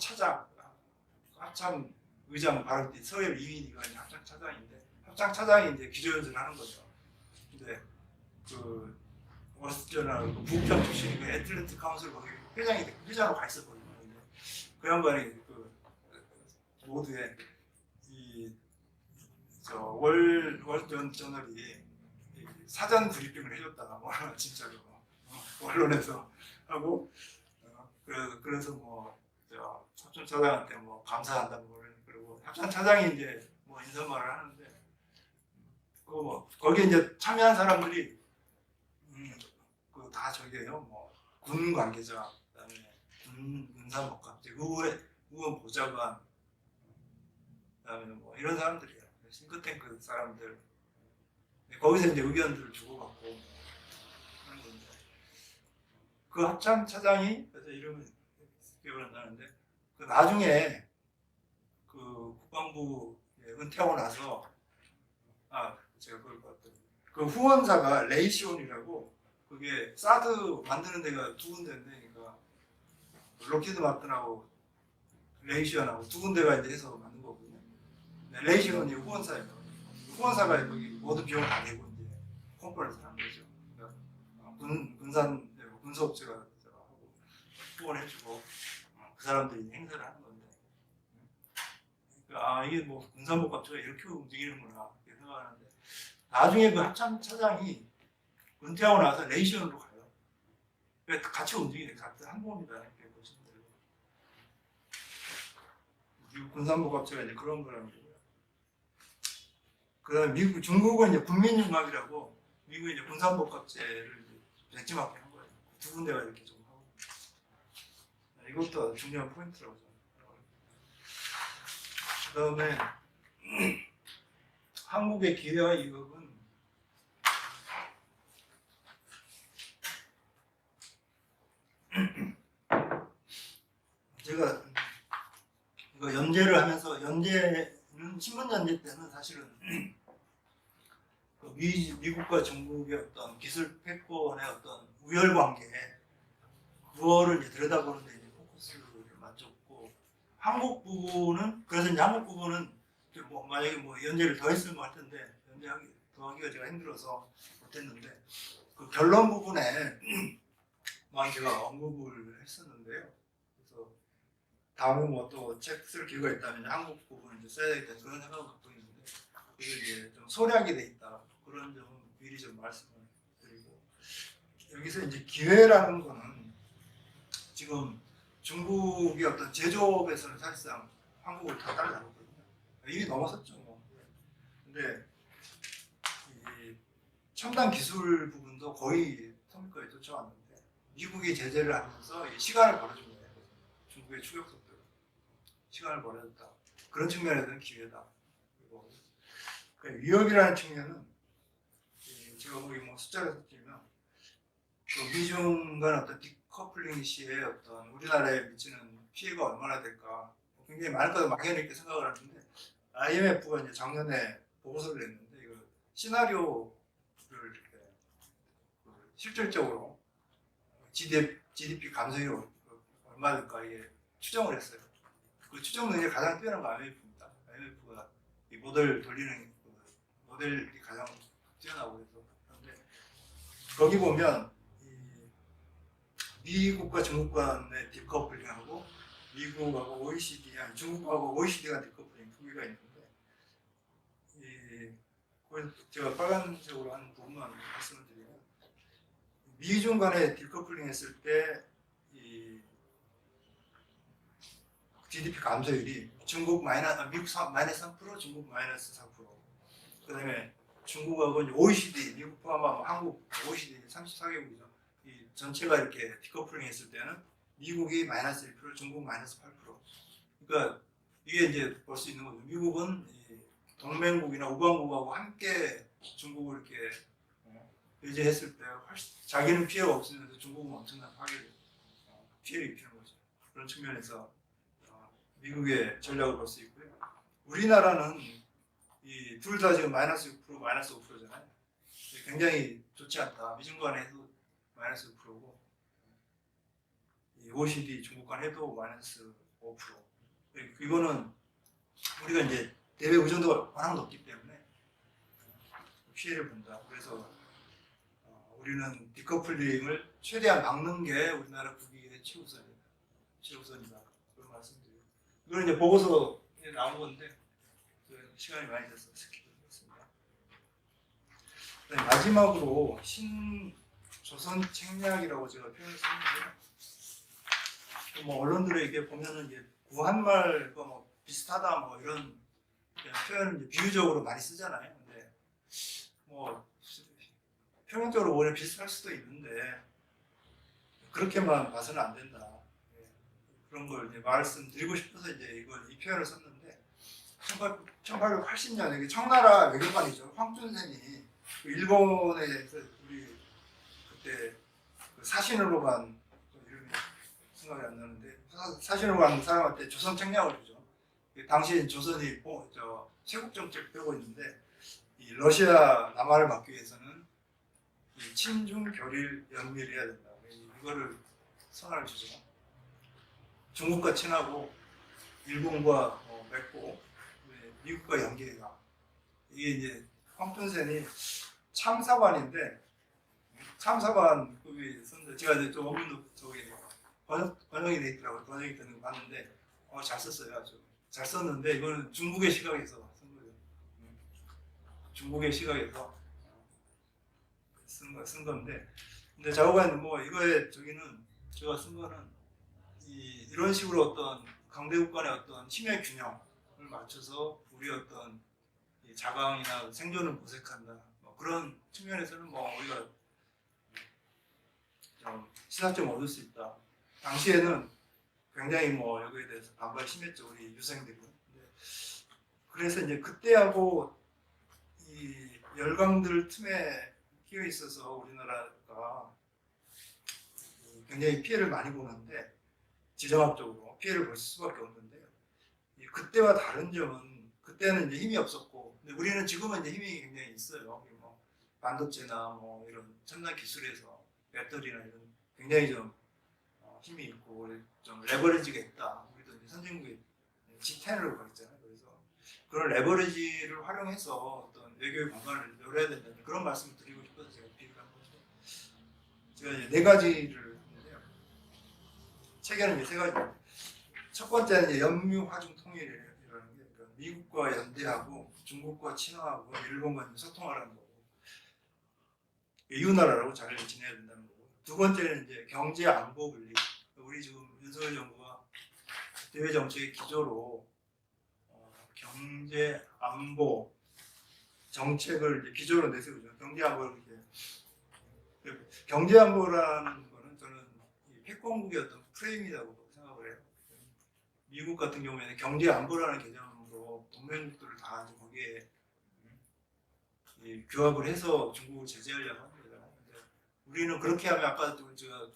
의장 바로 서열 2위니까 합참 차장인데 합참 차장이 이제 기조연설을 하는 거죠. 근데 그 월스트리트저널 부국장 출신이 그 애틀랜틱 카운슬 거기 회장으로 가 있었거든요. 근데 그 양반이 그 모두에 월저널이 사전 브리핑을 해줬다 뭐 진짜로 언론에서 하고 그래서 뭐 합참 차장한테 뭐 감사한다고 그러고 합참 차장이 이제 뭐 인사말을 하는데 거기에 이제 참여한 사람들이 그 다 저기에요 뭐 군 관계자 그다음에 군산복합체 의원 보좌관 그다음에 뭐 이런 사람들이에요. 싱크탱크 사람들 거기서 이제 의견들을 주고받고 하는 건데 그 합참 차장이 그래서 이름을 기억을 안 나는데 그 나중에 그 국방부 은퇴하고 나서 제가 그걸 봤더니 그 후원사가 레이시온이라고 그게 사드 만드는 데가 두 군데인데 그러니까 록히드 마틴하고 레이시온하고 두 군데가 이제 해서 만든 거거든요. 레이시온이 후원사예요. 후원사가 거기 모든 비용을 다 내고 이제 컨퍼런스를 한 거죠. 그러니까 군산업체가 하고 후원해주고 사람들이 행사를 하는 건데, 그러니까 이게 뭐 군사복합체가 이렇게 움직이는구나 이렇게 생각하는데, 나중에 그 합참 차장이 은퇴하고 나서 레이션으로 가요. 그러니까 같이 움직이는 같은 항공이다 이렇게 보시면 되고, 미국 군사복합체가 이제 그런 거라는 거고요. 그다음 미국, 중국은 이제 군민융합이라고 미국이 이제 군사복합체를 벤치마킹 한 거예요. 두 군데가 이렇게 좀 하고, 이것도 중요한 포인트라고 저는. 그다음에 한국의 기회와 위협은 제가 이거 연재를 하면서, 연재는 신문 연재 때는 사실은 미국과 중국의 어떤 기술 패권의 어떤 우열 관계, 그거를 이제 들여다보는데 이제 포커스를 맞췄고, 한국 부분은, 그래서 이제 한국 부분은 뭐 만약에 뭐 연재를 더 했으면 할 텐데, 더 하기가 제가 힘들어서 못했는데, 그 결론 부분에 막 제가 언급을 했었는데요. 그래서 다음에 뭐 또 책 쓸 기회가 있다면 한국 부분을 이제 써야겠다 그런 생각을 갖고 있는데, 이게 이제 좀 소략이 돼 있다, 그런 점은 미리 좀 말씀을 드리고, 여기서 이제 기회라는 거는 지금 중국의 어떤 제조업에서는 사실상 한국을 다 따라잡았거든요. 이미 넘어섰죠. 뭐. 근데 이 첨단 기술 부분도 거의 성과에 쫓아왔는데, 미국이 제재를 하면서 시간을 벌어준 거예요. 중국의 추격 속도로 시간을 벌어줬다. 그런 측면에서는 기회다. 그리고 위협이라는 측면은 제가 거기 뭐 숫자를 드리면, 그 미중 간 어떤 디커플링 시의 어떤 우리나라에 미치는 피해가 얼마나 될까 굉장히 많을 거다 막연히 이렇게 생각을 하는데, IMF가 이제 작년에 보고서를 냈는데, 이거 시나리오를 이렇게 실질적으로 GDP 감소율이 얼마 될까 이게 추정을 했어요. 그 추정 능력이 가장 뛰어난 거 IMF입니다. IMF가 이 모델 돌리는 모델이 가장 뛰어나고 해서. 그런데 거기 보면 미국과 중국 간의 디커플링하고 미국하고 OECD, 아니 중국하고 OECD 간 디커플링 두 개가 있는데, 제가 빨간색으로 한 부분만 말씀을 드리면, 미중 간의 디커플링 했을 때 이 GDP 감소율이 미국 마이너스 3%, 중국 마이너스 4%, 그다음에 중국하고 이제 OECD, 미국 포함하고 한국, OECD 34개국이죠. 이 전체가 이렇게 디커플링 했을 때는 미국이 마이너스 1%, 중국 마이너스 8%. 그러니까 이게 이제 볼 수 있는 거죠. 미국은 동맹국이나 우방국하고 함께 중국을 이렇게 배제했을 때 자기는 피해가 없으면서 중국은 엄청난 피해를 입히는 거죠. 그런 측면에서 미국의 전략을 볼 수 있고요. 우리나라는 둘 다 지금 마이너스 6%, 마이너스 5%잖아요. 굉장히 좋지 않다. 미중 간에도 마이너스 6%고, OECD 중국 간 해도 마이너스 5%. 이거는 우리가 이제 대외 의존도가 워낙 높기 때문에 피해를 본다. 그래서 우리는 디커플링을 최대한 막는 게 우리나라 국익의 최우선이다. 그런 말씀드리고, 이거는 이제 보고서에 나온 건데 시간이 많이 돼서 스킵했습니다. 마지막으로 신조선 책략이라고 제가 표현을 썼는데요. 뭐 언론들에게 보면은 이제 구한말과 뭐 비슷하다 뭐 이런 표현을 이제 비유적으로 많이 쓰잖아요. 근데 뭐 표면적으로 오히려 비슷할 수도 있는데 그렇게만 봐서는 안 된다. 그런 걸 이제 말씀드리고 싶어서 이제 이 표현을 썼는데, 1880년 이게 청나라 외교관이죠. 황준센이 일본에서 우리 그때 그 사신으로 간 이름이 생각이 안 나는데, 사신으로 간 사람한테 조선 책략을 주죠. 당시 조선이 세국 정책 펴고 있는데, 이 러시아 남하를 막기 위해서는 이 친중 교릴 연밀해야 된다. 이거를 선언을 주죠. 중국과 친하고 일본과 맺고 미국과 연계해라. 이게 이제 황준센이 참사관인데, 참사관급이 있었는데, 제가 이제 좀 어민도 저기 번역이 돼 있더라고요. 번역이 되는 거 봤는데 잘 썼어요. 아주 잘 썼는데 이거는 중국의 시각에서 쓴 거예요. 중국의 시각에서 쓴 건데, 근데 좌우간 뭐 이거에 저기는 제가 쓴 거는 이런 식으로 어떤 강대국 간의 어떤 힘의 균형을 맞춰서 우리 어떤 이 자강이나 생존을 모색한다. 뭐 그런 측면에서는 뭐 우리가 좀 시사점 얻을 수 있다. 당시에는 굉장히 뭐 여기에 대해서 반발이 심했죠, 우리 유생들은. 그래서 이제 그때하고 이 열강들 틈에 끼어 있어서 우리나라가 굉장히 피해를 많이 보는데, 지정학적으로 피해를 볼 수밖에 없는데요. 그때와 다른 점은 그때는 이제 힘이 없었고, 근데 우리는 지금은 이제 힘이 굉장히 있어요. 뭐 반도체나 뭐 이런 첨단 기술에서 배터리나 이런 굉장히 좀 힘이 있고 좀 레버리지가 있다. 우리도 이제 선진국의 G10으로 가있잖아요. 그래서 그런 레버리지를 활용해서 어떤 외교의 공간을 열어야 된다는 그런 말씀을 드리고 싶어서 제가 비유를 한 건데, 제가 이제 네 가지를 했는데요. 체계는 이제 세 가지. 첫 번째는 이제 연묘화중 통일이라는 게, 그러니까 미국과 연대하고 중국과 친화하고 일본과 소통하라는 거고, 이웃나라라고 잘 지내야 된다는 거고. 두 번째는 이제 경제 안보 분리. 우리 지금 윤석열 정부가 대외 정책의 기조로 경제 안보 정책을 이제 기조로 내세우죠. 경제 안보를 이제, 경제 안보라는 거는 저는 패권국의 어떤 프레임이라고 생각을 해요. 미국 같은 경우에는 경제 안보라는 개념으로 동맹국들을 다 거기에 규합을 해서 중국을 제재하려고 합니다. 우리는 그렇게 하면 아까도 제가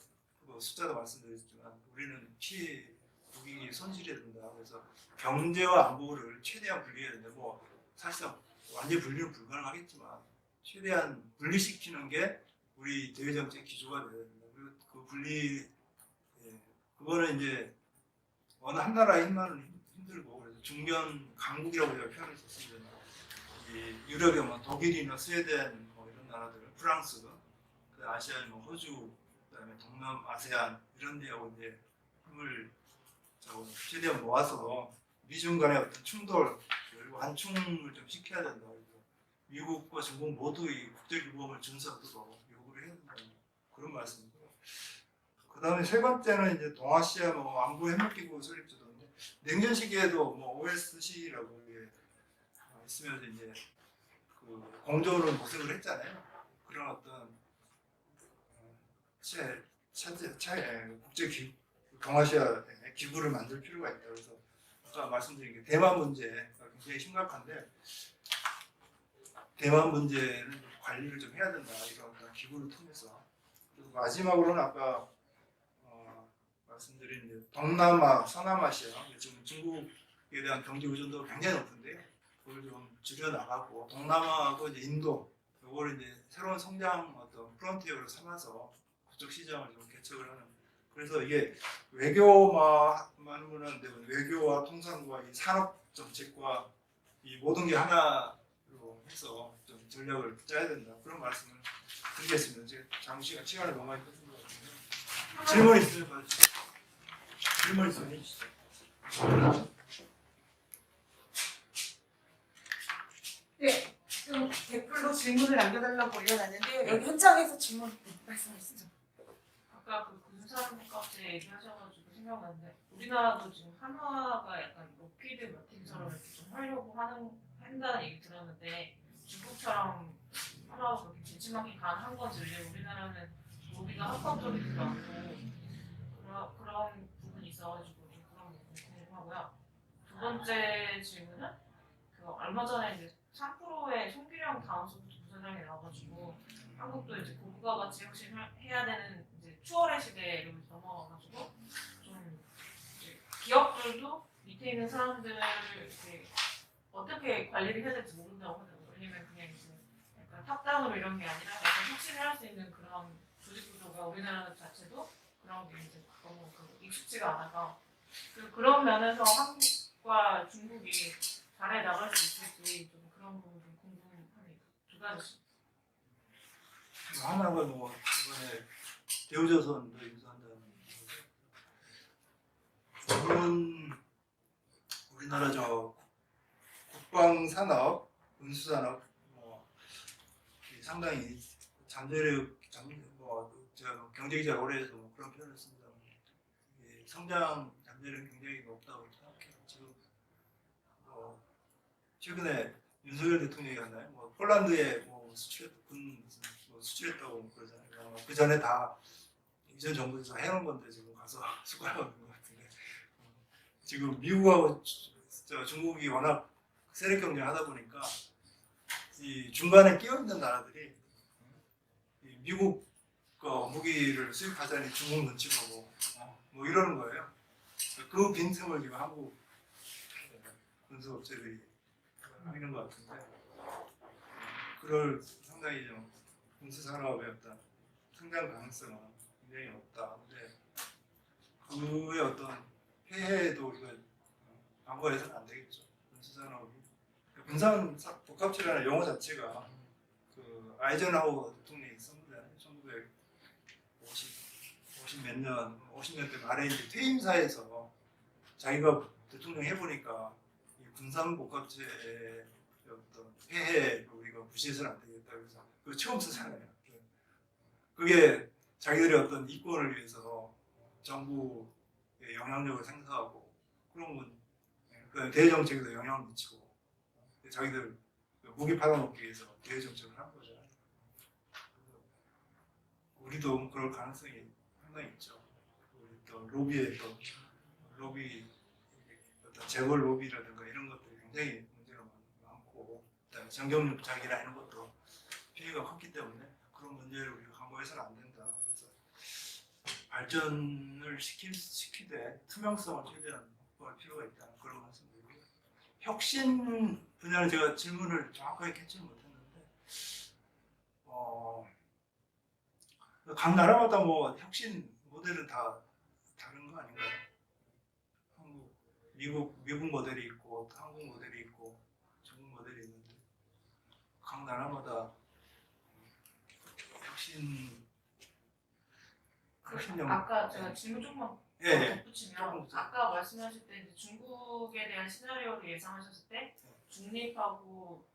숫자도 말씀드렸지만 우리는 피해 국익이 손실이 된다. 그래서 경제와 안보를 최대한 분리해야 된다. 뭐 사실상 완전 분리는 불가능하겠지만 최대한 분리시키는 게 우리 대외 정책 기조가 되어야 된다. 그리고 그 분리, 그거는 이제 어느 한 나라의 힘만은 힘들고, 그래서 중견 강국이라고 제가 표현을 썼습니다. 유럽의 뭐 독일이나 스웨덴 뭐 이런 나라들, 프랑스, 아시아의 뭐 호주, 그다음에 동남 아세안 이런 데하고 이제 힘을 최대한 모아서 미중 간의 어떤 충돌 그리고 한충을 좀 시켜야 된다. 미국과 중국 모두 이 국제규범을 준수하도록 요구를 해야 된다는 그런 말씀이고, 그 다음에 세 번째는 이제 동아시아 뭐 안보 협력기구 설립제도인데, 냉전 시기에도 뭐 OSC라고 있으면서 이제 그 공조를 모색을 했잖아요. 그런 어떤 국제 동아시아 기구를 만들 필요가 있다. 그래서 아까 말씀드린 게 대만 문제가 굉장히 심각한데, 대만 문제는 관리를 좀 해야 된다. 이런 기구를 통해서. 그리고 마지막으로는 아까 말씀드린 동남아, 서남아시아, 지금 중국에 대한 경제 의존도가 굉장히 높은데요. 그걸 좀 줄여나가고 동남아하고 이제 인도, 요걸 이제 새로운 성장 어떤 프론티어로 삼아서 그쪽 시장을 좀 개척을 하는. 그래서 이게 외교만은 안 되고 외교와 통상과 이 산업 정책과 이 모든 게 하나로 해서 좀 전략을 짜야 된다. 그런 말씀을 드리겠습니다. 제가 잠시 시간을 너무 많이 뺏은 것 같은데 질문 있으면 봐주세요. 질문 있으면 해주시죠. 네, 좀 댓글로 질문을 남겨달라고 올려놨는데요. 여기 현장에서 질문 말씀하시죠. 아까 그 군사력값제 얘기하셔가지고 생각났는데, 우리나라도 지금 한화가 약간 로키드 마틴처럼 이렇게 좀 하려고 한다는 얘기 들었는데, 중국처럼 한화가 그렇게 벤치마킹 가능한 건지, 왜냐면 우리나라는 로비가 합법적이지도 않고 그런 부분이 있어가지고 좀 그런 부분이 궁금하고요. 두 번째 질문은 그 얼마 전에 이제 3%의 송기령 다운소프트 부사장이 나와가지고 한국도 이제 고부가 가치 혁신해야 되는 이제 추월의 시대로 넘어가가지고 좀 이제 기업들도 밑에 있는 사람들을 이렇게 어떻게 관리를 해야 될지 모른다고 하더라고요. 왜냐면 그냥 이제 약간 탑다운으로 이런 게 아니라 약간 혁신을 할 수 있는 그런 조직 구조가 우리나라 자체도 그런 게 이제 너무 익숙지가 않아서 그런 면에서 한국과 중국이 잘해 나갈 수 있을지 좀 그런 부분 좀 궁금합니다. 두 가지. 하나가 뭐 이번에 대우조선도 인수한다는 거죠. 저는 우리나라 저 국방산업, 군수산업 상당히 잠재력, 제가 경제기자 오래 해서 그런 표현을 씁니다. 성장 잠재력이 굉장히 높다고 생각해요. 지금 최근에 윤석열 대통령이 갔나요? 폴란드에 수출했다고 그러잖아요. 그 전에 다 이전 정부에서 해놓은 건데 지금 가서 수고하고 있는 것 같은데 지금 미국하고 중국이 워낙 세력 경쟁하다 보니까 이 중간에 끼어 있는 나라들이 미국 무기를 수입하자니 중국 눈치 보고 뭐 이러는 거예요. 그 빈틈을 지금 한국 군수업체들이 하는 것 같은데 그럴 상당히 좀 군수산업의 어떤 성장 가능성은 굉장히 높다. 근데 그의 어떤 폐해도 이거 방어해서는 안 되겠죠. 군수산업이 군산 복합체라는 용어 자체가 그 아이젠하워 대통령이 쓴 거잖아요. 50년대 말에 이제 퇴임사에서 자기가 대통령 해보니까 이 군산 복합체의 어떤 폐해를 우리가 무시해서는 안 되겠다. 그래서 그거 처음 쓰잖아요. 그게 자기들의 어떤 이권을 위해서 정부의 영향력을 행사하고 그런 건 대외정책에도 영향을 미치고 자기들 무기 팔아먹기 위해서 대외정책을 한 거죠. 우리도 그럴 가능성이 상당히 있죠. 우리 또 로비의 또 로비 어떤 재벌 로비라든가 이런 것들이 굉장히 문제가 많고 그다음에 정경유착이나 이런 것도 피해가 컸기 때문에 그런 문제를 우리가 강구해서는 안 된다. 그래서 발전을 시키되 투명성을 최대한 확보할 필요가 있다는 그런 말씀드리고요. 혁신 분야는 제가 질문을 정확하게 캐치를 못했는데 각 나라마다 뭐 혁신 모델은 다 다른 거 아닌가요? 미국 모델이 있고 한국 모델이 있고 중국 모델이 있는데 각 나라마다 혁신형 아까 제가 질문 조금만 덧붙이면 아까 말씀하실 때 이제 중국에 대한 시나리오를 예상하셨을 때 중립하고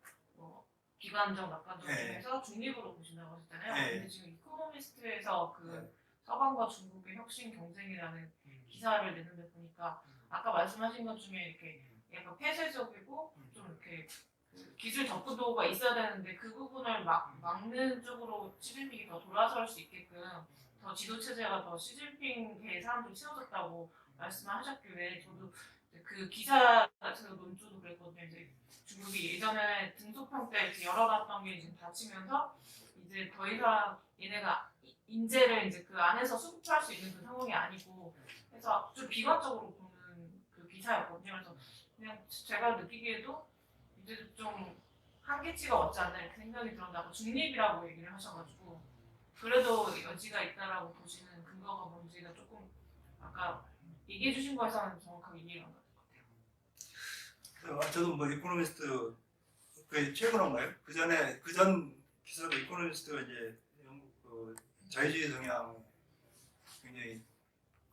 비관적, 낙관적 중에서 중립으로 보신다고 하셨잖아요. 근데 지금 이코노미스트에서 그 서방과 중국의 혁신 경쟁이라는 기사를 내는데 보니까 아까 말씀하신 것 중에 이렇게 약간 폐쇄적이고 좀 이렇게 기술 접근도가 있어야 되는데 그 부분을 막는 쪽으로 시진핑이 더 돌아설 수 있게끔 더 지도 체제가 더 시진핑계의 사람들이 채워졌다고 말씀을 하셨길래 저도 그 기사에서 논조도 그랬거든요. 이제 중국이 예전에 등소평 때 이렇게 열어놨던 게 지금 닫히면서 이제 더 이상 얘네가 인재를 이제 그 안에서 수급할 수 있는 그 상황이 아니고 그래서 좀 비관적으로 보는 그 기사였거든요. 그래서 그냥 제가 느끼기에도 이제 좀 한계치가 없지 않나 이렇게 생각이 들었는데 중립이라고 얘기를 하셔가지고 그래도 여지가 있다라고 보시는 근거가 뭔지가 조금 아까 얘기해 주신 거에서는 정확하게 이해가 안 가요. 저도 뭐 이코노미스트 그 최근인가요? 그전 기사도 이코노미스트가 이제 영국 그 자유주의 성향 굉장히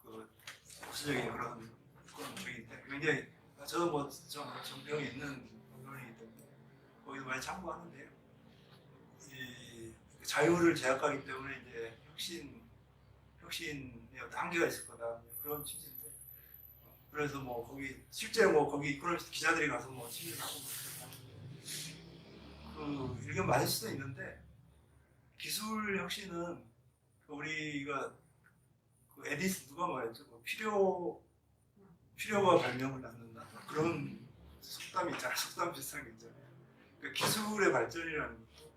그 보수적인 그런 쪽인데 굉장히 저도 뭐 정병이 있는 부분이기 때문에 거기도 많이 참고하는데요. 이 자유를 제약하기 때문에 이제 혁신의 어떤 한계가 있을 거다 그런 취지인데 그래서 뭐 거기 실제 뭐 거기 이코노미스트 기자들이 가서 뭐 취재를 하고 그 의견 많을 수도 있는데 기술 혁신은 우리가 그 에디슨 누가 말했죠? 뭐 필요가 발명을 낳는다 그런 속담이 있잖아요. 속담 비슷한 게 있잖아요. 그러니까 기술의 발전이라는 것도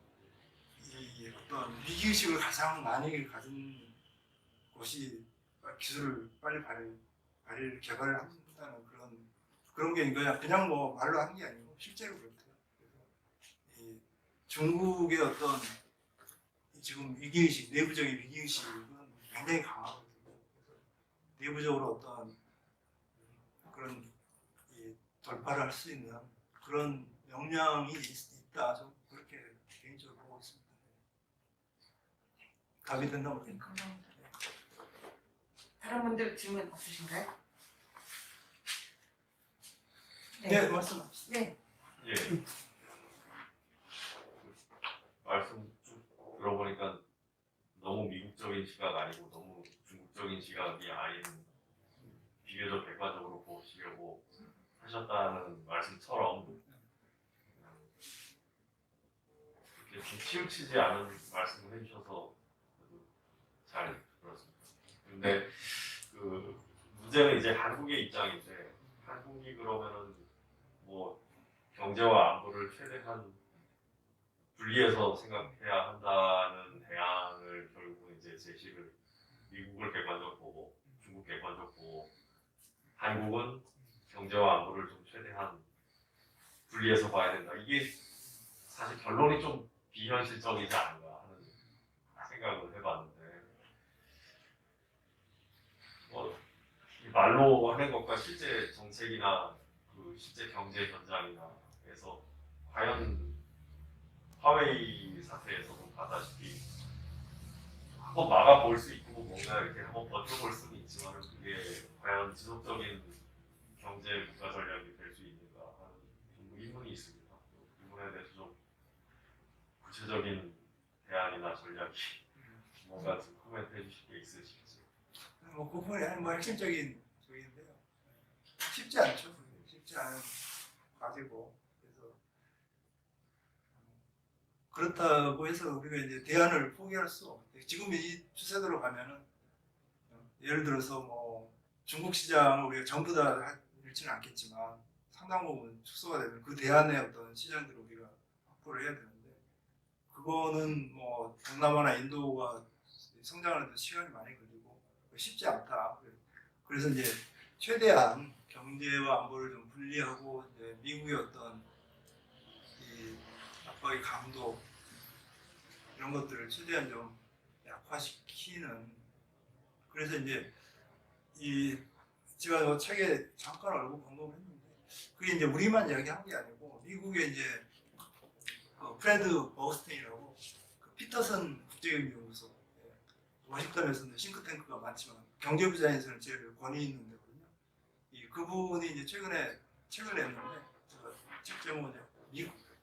이 어떤 위기의식을 가장 많이 가진 곳이 기술을 빨리 개발을 한다는 그런 게 그냥 뭐 말로 하는 게 아니고 실제로 그렇대요. 그래서 이 중국의 어떤 지금 위기의식, 내부적인 위기의식은 굉장히 강하거든요. 그래서 내부적으로 어떤 그런 돌파를 할 수 있는 그런 역량이 있다. 좀 그렇게 개인적으로 보고 있습니다. 답이 됐나 모르겠네요. 감사합니다. 다른 분들 질문 없으신가요? 네, 말씀하시죠. 네. 예. 말씀 쭉 들어보니까 너무 미국적인 시각 아니고 너무 중국적인 시각이 아닌 비교적 객관적으로 보시려고 하셨다는 말씀처럼 이렇게 좀 치우치지 않은 말씀을 해주셔서 잘 들었습니다. 근데 그 문제는 이제 한국의 입장인데 한국이 그러면은 뭐 경제와 안보를 최대한 분리해서 생각해야 한다는 대안을 결국 이제 제시를 미국을 객관적으로 보고 중국 객관적으로 보고 한국은 경제와 안보를 좀 최대한 분리해서 봐야 된다. 이게 사실 결론이 좀 비현실적이지 않은가 하는 생각을 해봤는데 뭐 말로 하는 것과 실제 정책이나 그 실제 경제 현장이나에서 과연 화웨이 사태에서도 봤다시피 한번 막아볼 수 있고 뭔가 이렇게 한번 버텨볼 수는 있지만 그게 과연 지속적인 경제 국가 전략이 될 수 있는가 하는 좀 의문이 있습니다. 이 부분에 대해서 좀 구체적인 대안이나 전략이 뭔가 좀 코멘트 해주실 게 있으실지. 뭐 그 부분이 뭐 핵심적인 쪽인데요. 쉽지 않죠. 쉽지 않은 과제고 그래서 그렇다고 해서 우리가 이제 대안을 포기할 수 없고 지금 이 추세대로 가면은 예를 들어서 뭐 중국 시장을 우리가 전부 다 잃지는 않겠지만 상당 부분 축소가 되면 그 대안의 어떤 시장들을 우리가 확보를 해야 되는데 그거는 뭐 동남아나 인도가 성장하는데 시간이 많이 걸리고 쉽지 않다. 그래서 이제 최대한 경제와 안보를 좀 분리하고 이제 미국의 어떤 이 압박의 강도 이런 것들을 최대한 좀 약화시키는 그래서 이제 이 제가 뭐 책에 잠깐 얼굴 언급을 했는데 그게 이제 우리만 이야기한 게 아니고 미국의 이제 그 프레드 버스틴이라고 그 피터슨 국제경제연구소 워싱턴에서는 싱크탱크가 많지만 경제부장에서는 제일 권위 있는 데거든요. 이 그분이 이제 최근에 책을 냈는데 제가 책 제목은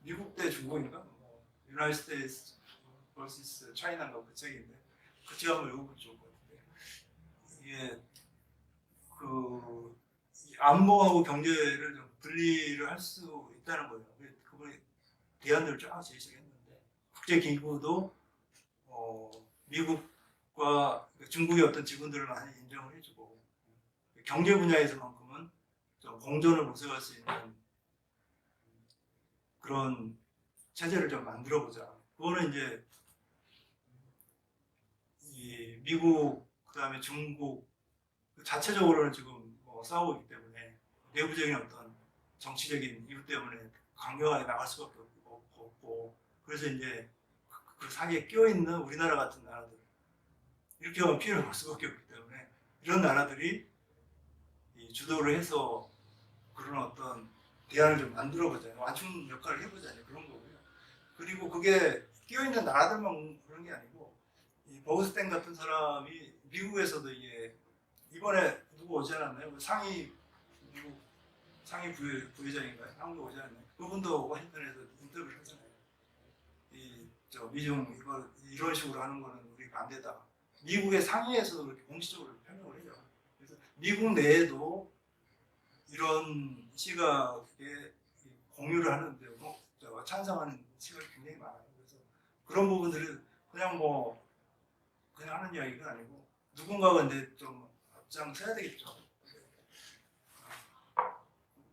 미국 대 중국인가? 뭐 United States vs China인가 그 책인데 그 책 한번 읽어보면 좋을 것 같은데 이게 그 안보하고 경제를 좀 분리를 할 수 있다는 거예요. 그분이 대안들을 쫙 제시했는데 국제기구도 미국과 중국의 어떤 지분들을 많이 인정을 해주고 경제 분야에서만큼은 좀 공존을 모색할 수 있는 그런 체제를 좀 만들어 보자. 그거는 이제 이 미국 그다음에 중국 자체적으로는 지금 뭐 싸우고 있기 때문에 내부적인 어떤 정치적인 이유 때문에 강경하게 나갈 수밖에 없고 그래서 이제 그 사이에 끼어 있는 우리나라 같은 나라들 이렇게 하면 피해를 볼 수밖에 없기 때문에 이런 나라들이 이 주도를 해서 그런 어떤 대안을 좀 만들어보자, 완충 역할을 해보자 그런 거고요. 그리고 그게 끼어 있는 나라들만 그런 게 아니고 이 버그스텐 같은 사람이 미국에서도 이게 이번에 누구 오지 않았나요? 상위 미국 상위 부회장인가요? 한국 오지 않나요? 그분도 워싱턴에서 인터뷰를 하잖아요. 저 미중 이런 식으로 하는 거는 우리 반대다. 미국의 상위에서도 그렇게 공식적으로 표명을 해요. 그래서 미국 내에도 이런 시각에 공유를 하는데 찬성하는 시각이 굉장히 많아요. 그래서 그런 부분들을 그냥 하는 이야기가 아니고 누군가가 근데 좀 앞장서야 되겠죠.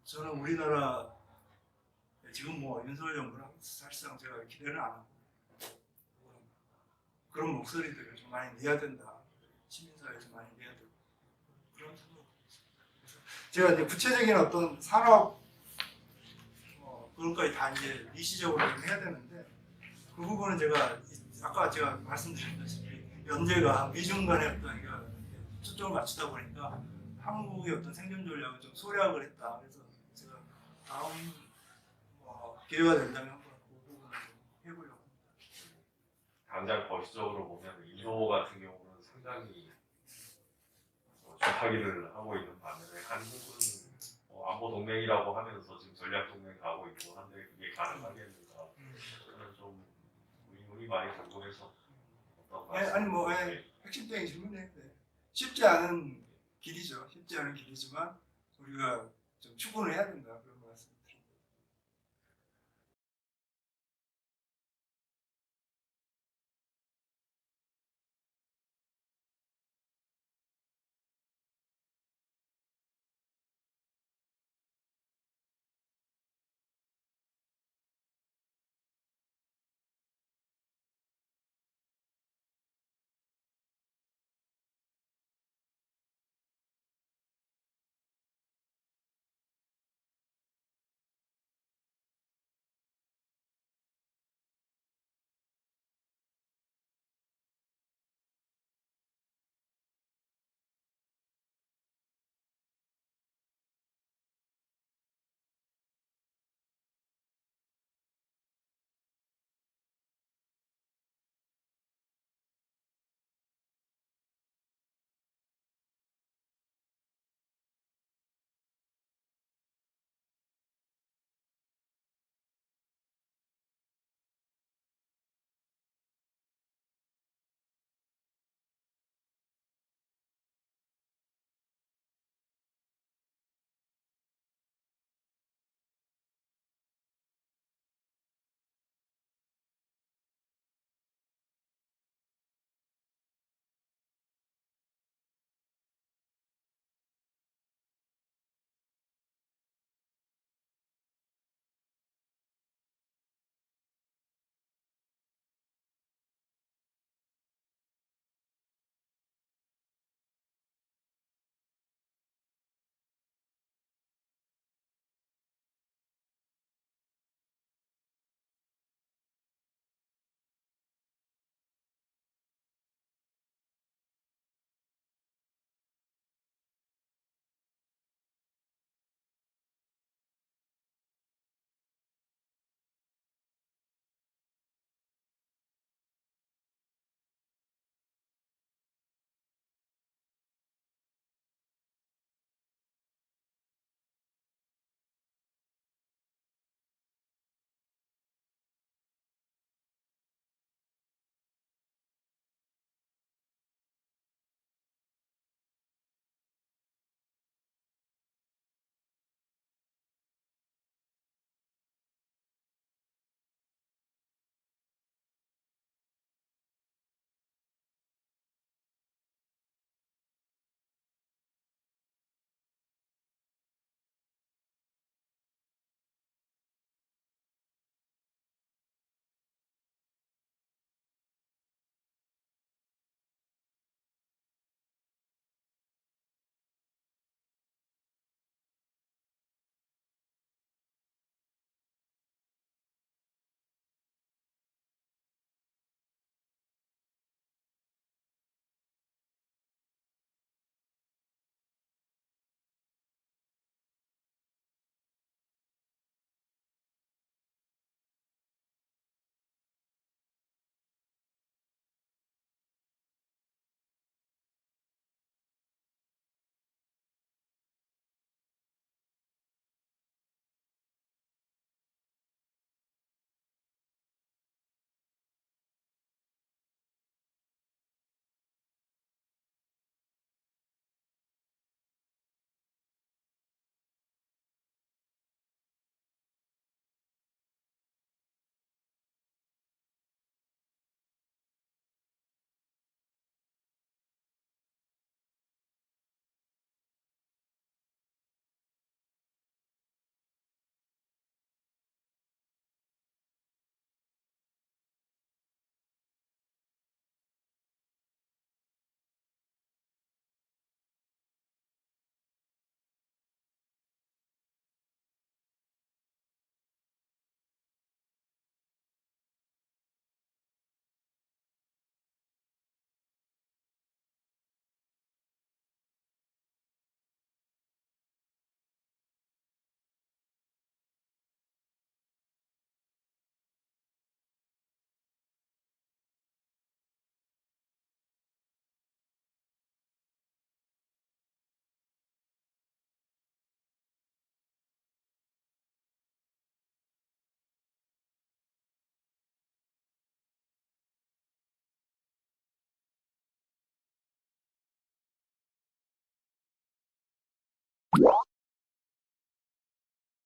저는 우리나라 지금 뭐 윤석열 정부랑 사실상 제가 기대는 안 하고 그런 목소리들을 좀 많이 내야 된다. 시민사회에서 많이 내야 되고 그런 생각. 제가 이제 구체적인 어떤 산업 그런 것까지 다 이제 미시적으로 좀 해야 되는데 그 부분은 아까 제가 말씀드렸다시피 연재가 미중 간의 어떤 초점을 맞추다 보니까 한국의 어떤 생존 전략을 좀 소략을 했다. 그래서 제가 다음 기회가 된다면 한번 그 부분을 좀 해보려고 합니다. 당장 거시적으로 보면 인도 같은 경우는 상당히 좀 파기를 하고 있는 반면에 한국은 안보 동맹이라고 하면서 지금 전략 동맹 가고 있고 한데 그게 가능하겠는가? 저는 좀 의문이 많이 들고 해서 어떤 아니 뭐 말씀? 핵심적인 질문에 쉽지 않은 길이죠. 쉽지 않은 길이지만 우리가 좀 추구를 해야 된다 그런 말씀.